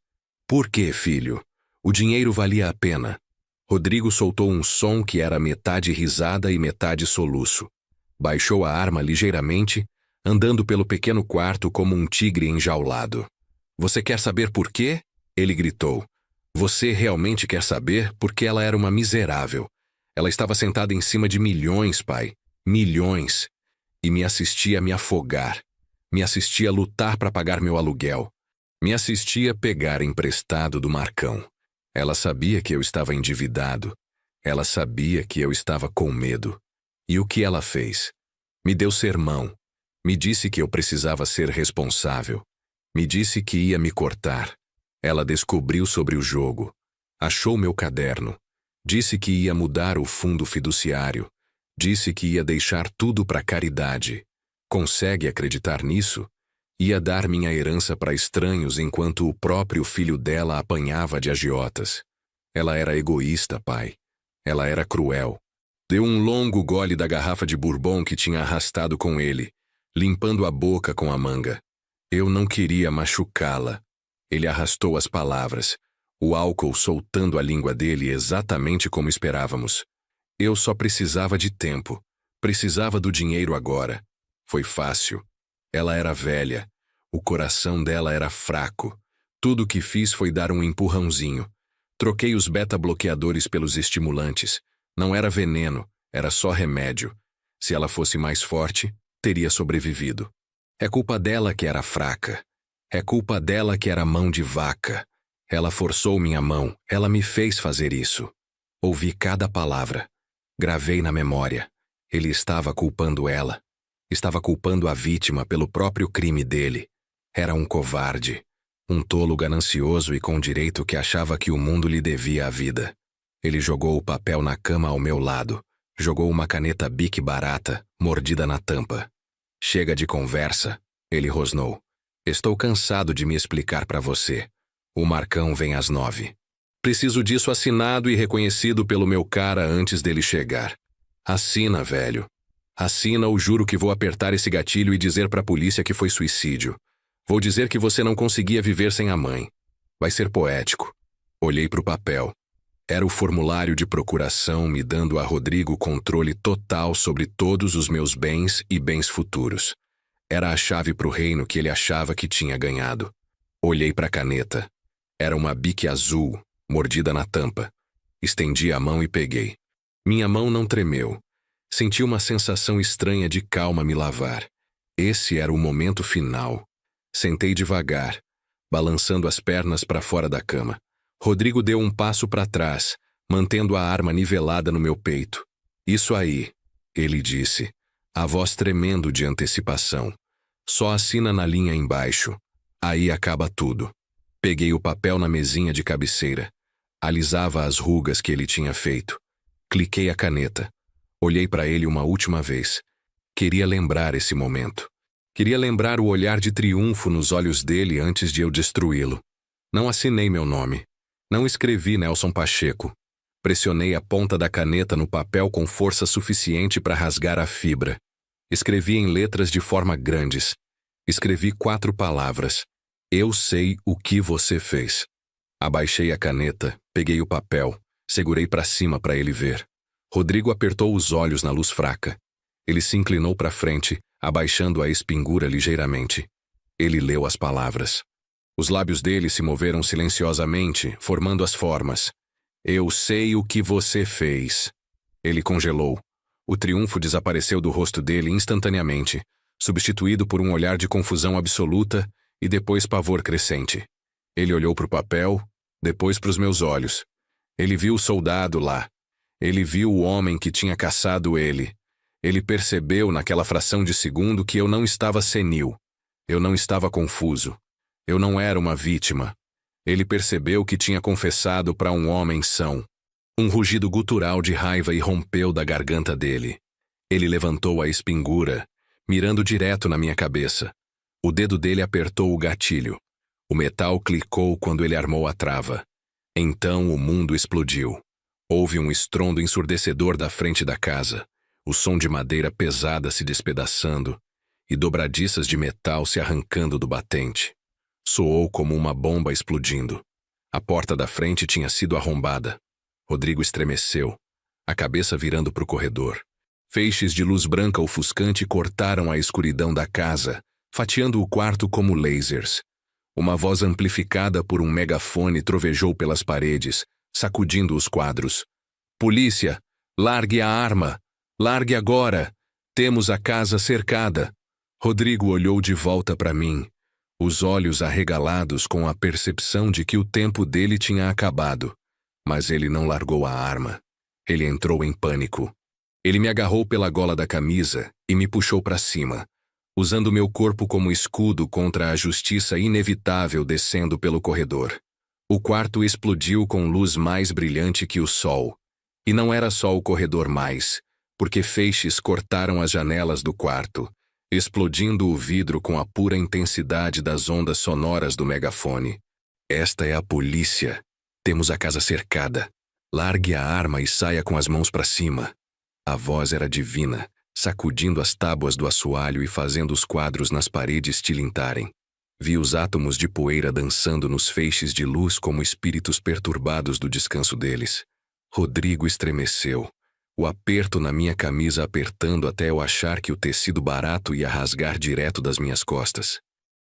[SPEAKER 1] Por quê, filho? O dinheiro valia a pena. Rodrigo soltou um som que era metade risada e metade soluço. Baixou a arma ligeiramente, andando pelo pequeno quarto como um tigre enjaulado. Você quer saber por quê? Ele gritou. Você realmente quer saber porque ela era uma miserável. Ela estava sentada em cima de milhões, pai. Milhões. E me assistia a me afogar. Me assistia a lutar para pagar meu aluguel. Me assistia a pegar emprestado do Marcão. Ela sabia que eu estava endividado. Ela sabia que eu estava com medo. E o que ela fez? Me deu sermão. Me disse que eu precisava ser responsável. Me disse que ia me cortar. Ela descobriu sobre o jogo. Achou meu caderno. Disse que ia mudar o fundo fiduciário. Disse que ia deixar tudo para caridade. Consegue acreditar nisso? Ia dar minha herança para estranhos enquanto o próprio filho dela apanhava de agiotas. Ela era egoísta, pai. Ela era cruel. Deu um longo gole da garrafa de bourbon que tinha arrastado com ele, limpando a boca com a manga. Eu não queria machucá-la. Ele arrastou as palavras, o álcool soltando a língua dele exatamente como esperávamos. Eu só precisava de tempo. Precisava do dinheiro agora. Foi fácil. Ela era velha. O coração dela era fraco. Tudo o que fiz foi dar um empurrãozinho. Troquei os beta-bloqueadores pelos estimulantes. Não era veneno, era só remédio. Se ela fosse mais forte, teria sobrevivido. É culpa dela que era fraca. É culpa dela que era mão de vaca. Ela forçou minha mão, ela me fez fazer isso. Ouvi cada palavra. Gravei na memória. Ele estava culpando ela. Estava culpando a vítima pelo próprio crime dele. Era um covarde. Um tolo ganancioso e com direito que achava que o mundo lhe devia a vida. Ele jogou o papel na cama ao meu lado. Jogou uma caneta Bic barata, mordida na tampa. Chega de conversa, ele rosnou. Estou cansado de me explicar para você. O Marcão vem às 9. Preciso disso assinado e reconhecido pelo meu cara antes dele chegar. Assina, velho. Assina ou juro que vou apertar esse gatilho e dizer para a polícia que foi suicídio. Vou dizer que você não conseguia viver sem a mãe. Vai ser poético. Olhei para o papel. Era o formulário de procuração me dando a Rodrigo controle total sobre todos os meus bens e bens futuros. Era a chave para o reino que ele achava que tinha ganhado. Olhei para a caneta. Era uma Bic azul, mordida na tampa. Estendi a mão e peguei. Minha mão não tremeu. Senti uma sensação estranha de calma me lavar. Esse era o momento final. Sentei devagar, balançando as pernas para fora da cama. Rodrigo deu um passo para trás, mantendo a arma nivelada no meu peito. Isso aí, ele disse, a voz tremendo de antecipação. Só assina na linha embaixo. Aí acaba tudo. Peguei o papel na mesinha de cabeceira. Alisava as rugas que ele tinha feito. Cliquei a caneta. Olhei para ele uma última vez. Queria lembrar esse momento. Queria lembrar o olhar de triunfo nos olhos dele antes de eu destruí-lo. Não assinei meu nome. Não escrevi Nelson Pacheco. Pressionei a ponta da caneta no papel com força suficiente para rasgar a fibra. Escrevi em letras de forma grandes. Escrevi 4 palavras. Eu sei o que você fez. Abaixei a caneta, peguei o papel, segurei para cima para ele ver. Rodrigo apertou os olhos na luz fraca. Ele se inclinou para frente, abaixando a espingura ligeiramente. Ele leu as palavras. Os lábios dele se moveram silenciosamente, formando as formas. Eu sei o que você fez. Ele congelou. O triunfo desapareceu do rosto dele instantaneamente, substituído por um olhar de confusão absoluta e depois pavor crescente. Ele olhou para o papel, depois para os meus olhos. Ele viu o soldado lá. Ele viu o homem que tinha caçado ele. Ele percebeu naquela fração de segundo que eu não estava senil. Eu não estava confuso. Eu não era uma vítima. Ele percebeu que tinha confessado para um homem são. Um rugido gutural de raiva irrompeu da garganta dele. Ele levantou a espingura, mirando direto na minha cabeça. O dedo dele apertou o gatilho. O metal clicou quando ele armou a trava. Então o mundo explodiu. Houve um estrondo ensurdecedor da frente da casa, o som de madeira pesada se despedaçando e dobradiças de metal se arrancando do batente. Soou como uma bomba explodindo. A porta da frente tinha sido arrombada. Rodrigo estremeceu, a cabeça virando para o corredor. Feixes de luz branca ofuscante cortaram a escuridão da casa, fatiando o quarto como lasers. Uma voz amplificada por um megafone trovejou pelas paredes, sacudindo os quadros. Polícia, largue a arma! Largue agora! Temos a casa cercada! Rodrigo olhou de volta para mim, os olhos arregalados com a percepção de que o tempo dele tinha acabado. Mas ele não largou a arma. Ele entrou em pânico. Ele me agarrou pela gola da camisa e me puxou para cima, usando meu corpo como escudo contra a justiça inevitável descendo pelo corredor. O quarto explodiu com luz mais brilhante que o sol. E não era só o corredor mais, porque feixes cortaram as janelas do quarto, explodindo o vidro com a pura intensidade das ondas sonoras do megafone. Esta é a polícia. Temos a casa cercada. Largue a arma e saia com as mãos para cima. A voz era divina, sacudindo as tábuas do assoalho e fazendo os quadros nas paredes tilintarem. Vi os átomos de poeira dançando nos feixes de luz como espíritos perturbados do descanso deles. Rodrigo estremeceu, o aperto na minha camisa apertando até eu achar que o tecido barato ia rasgar direto das minhas costas.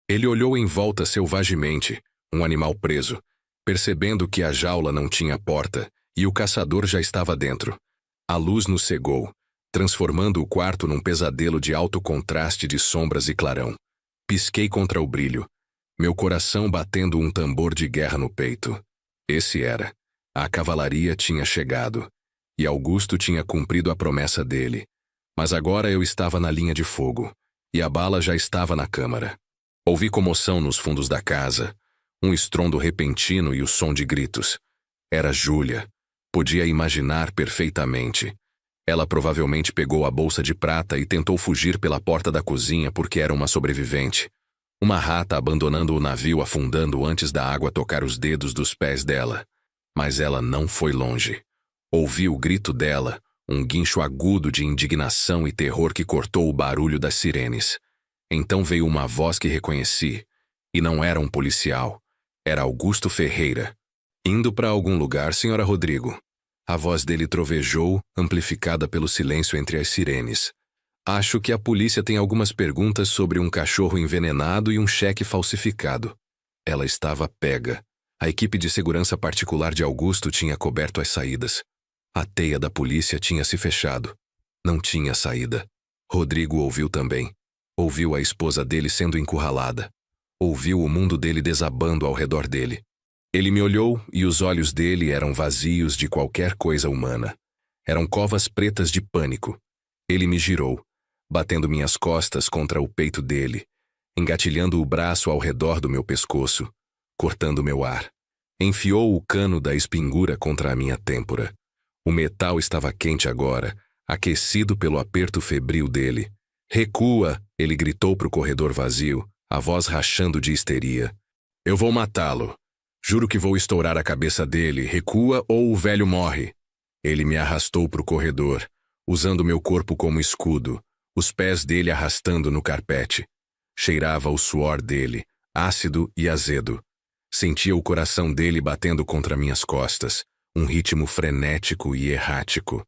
[SPEAKER 1] Ele olhou em volta selvagemente, um animal preso, percebendo que a jaula não tinha porta e o caçador já estava dentro. A luz nos cegou, transformando o quarto num pesadelo de alto contraste de sombras e clarão. Pisquei contra o brilho, meu coração batendo um tambor de guerra no peito. Esse era. A cavalaria tinha chegado, e Augusto tinha cumprido a promessa dele. Mas agora eu estava na linha de fogo, e a bala já estava na câmara. Ouvi comoção nos fundos da casa, um estrondo repentino e o som de gritos. Era Júlia. Podia imaginar perfeitamente. Ela provavelmente pegou a bolsa de prata e tentou fugir pela porta da cozinha porque era uma sobrevivente. Uma rata abandonando o navio afundando antes da água tocar os dedos dos pés dela. Mas ela não foi longe. Ouvi o grito dela, um guincho agudo de indignação e terror que cortou o barulho das sirenes. Então veio uma voz que reconheci. E não era um policial. Era Augusto Ferreira. Indo para algum lugar, senhora Rodrigo. A voz dele trovejou, amplificada pelo silêncio entre as sirenes. Acho que a polícia tem algumas perguntas sobre um cachorro envenenado e um cheque falsificado. Ela estava pega. A equipe de segurança particular de Augusto tinha coberto as saídas. A teia da polícia tinha se fechado. Não tinha saída. Rodrigo ouviu também. Ouviu a esposa dele sendo encurralada. Ouviu o mundo dele desabando ao redor dele. Ele me olhou e os olhos dele eram vazios de qualquer coisa humana. Eram covas pretas de pânico. Ele me girou, batendo minhas costas contra o peito dele, engatilhando o braço ao redor do meu pescoço, cortando meu ar. Enfiou o cano da espingura contra a minha têmpora. O metal estava quente agora, aquecido pelo aperto febril dele. Recua! Ele gritou para o corredor vazio, a voz rachando de histeria. Eu vou matá-lo. Juro que vou estourar a cabeça dele. Recua ou o velho morre. Ele me arrastou para o corredor, usando meu corpo como escudo, os pés dele arrastando no carpete. Cheirava o suor dele, ácido e azedo. Sentia o coração dele batendo contra minhas costas, um ritmo frenético e errático.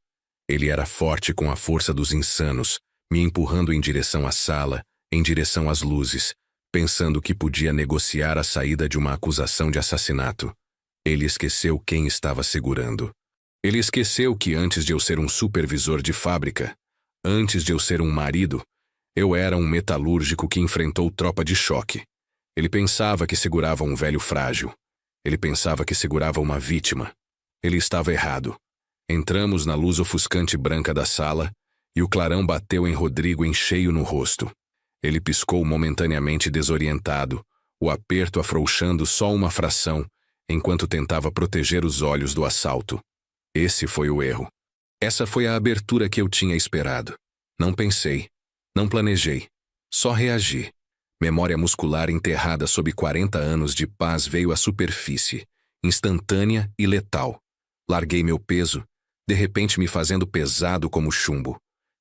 [SPEAKER 1] Ele era forte com a força dos insanos, me empurrando em direção à sala, em direção às luzes, pensando que podia negociar a saída de uma acusação de assassinato. Ele esqueceu quem estava segurando. Ele esqueceu que antes de eu ser um supervisor de fábrica, antes de eu ser um marido, eu era um metalúrgico que enfrentou tropa de choque. Ele pensava que segurava um velho frágil. Ele pensava que segurava uma vítima. Ele estava errado. Entramos na luz ofuscante branca da sala e o clarão bateu em Rodrigo em cheio no rosto. Ele piscou momentaneamente desorientado, o aperto afrouxando só uma fração, enquanto tentava proteger os olhos do assalto. Esse foi o erro. Essa foi a abertura que eu tinha esperado. Não pensei. Não planejei. Só reagi. Memória muscular enterrada sob 40 anos de paz veio à superfície, instantânea e letal. Larguei meu peso, de repente me fazendo pesado como chumbo.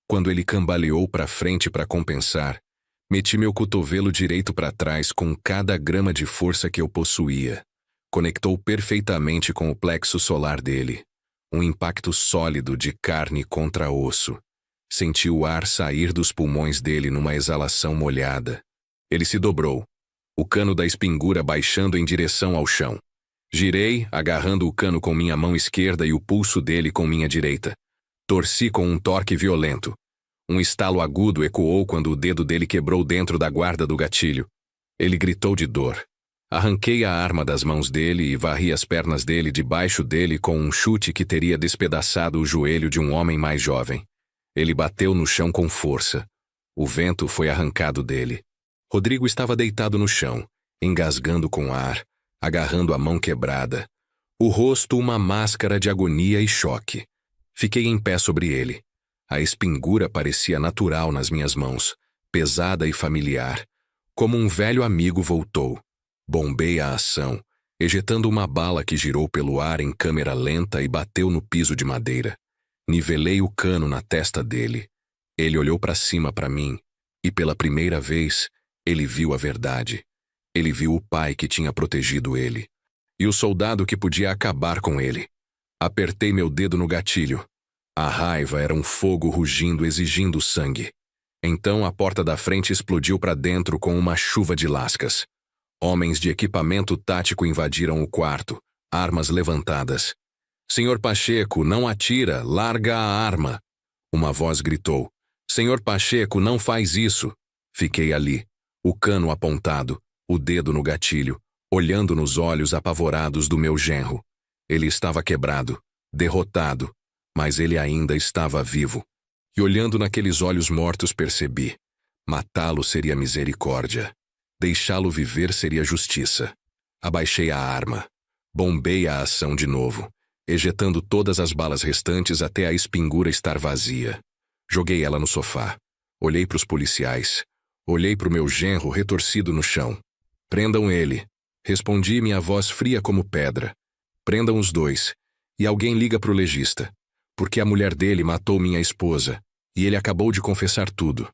[SPEAKER 1] Quando ele cambaleou para frente para compensar, meti meu cotovelo direito para trás com cada grama de força que eu possuía. Conectou perfeitamente com o plexo solar dele. Um impacto sólido de carne contra osso. Senti o ar sair dos pulmões dele numa exalação molhada. Ele se dobrou, o cano da espingura baixando em direção ao chão. Girei, agarrando o cano com minha mão esquerda e o pulso dele com minha direita. Torci com um torque violento. Um estalo agudo ecoou quando o dedo dele quebrou dentro da guarda do gatilho. Ele gritou de dor. Arranquei a arma das mãos dele e varri as pernas dele debaixo dele com um chute que teria despedaçado o joelho de um homem mais jovem. Ele bateu no chão com força. O vento foi arrancado dele. Rodrigo estava deitado no chão, engasgando com ar, agarrando a mão quebrada. O rosto uma máscara de agonia e choque. Fiquei em pé sobre ele. A espingura parecia natural nas minhas mãos, pesada e familiar. Como um velho amigo voltou. Bombei a ação, ejetando uma bala que girou pelo ar em câmera lenta e bateu no piso de madeira. Nivelei o cano na testa dele. Ele olhou para cima para mim, e pela primeira vez, ele viu a verdade. Ele viu o pai que tinha protegido ele. E o soldado que podia acabar com ele. Apertei meu dedo no gatilho. A raiva era um fogo rugindo exigindo sangue. Então a porta da frente explodiu para dentro com uma chuva de lascas. Homens de equipamento tático invadiram o quarto, armas levantadas. Senhor Pacheco, não atira, larga a arma. Uma voz gritou. Senhor Pacheco, não faz isso. Fiquei ali, o cano apontado, o dedo no gatilho, olhando nos olhos apavorados do meu genro. Ele estava quebrado, derrotado, mas ele ainda estava vivo. E olhando naqueles olhos mortos percebi. Matá-lo seria misericórdia. Deixá-lo viver seria justiça. Abaixei a arma. Bombei a ação de novo, ejetando todas as balas restantes até a espingura estar vazia. Joguei ela no sofá. Olhei para os policiais. Olhei para o meu genro retorcido no chão. Prendam ele. Respondi minha voz fria como pedra. Prendam os dois. E alguém liga para o legista. Porque a mulher dele matou minha esposa. E ele acabou de confessar tudo.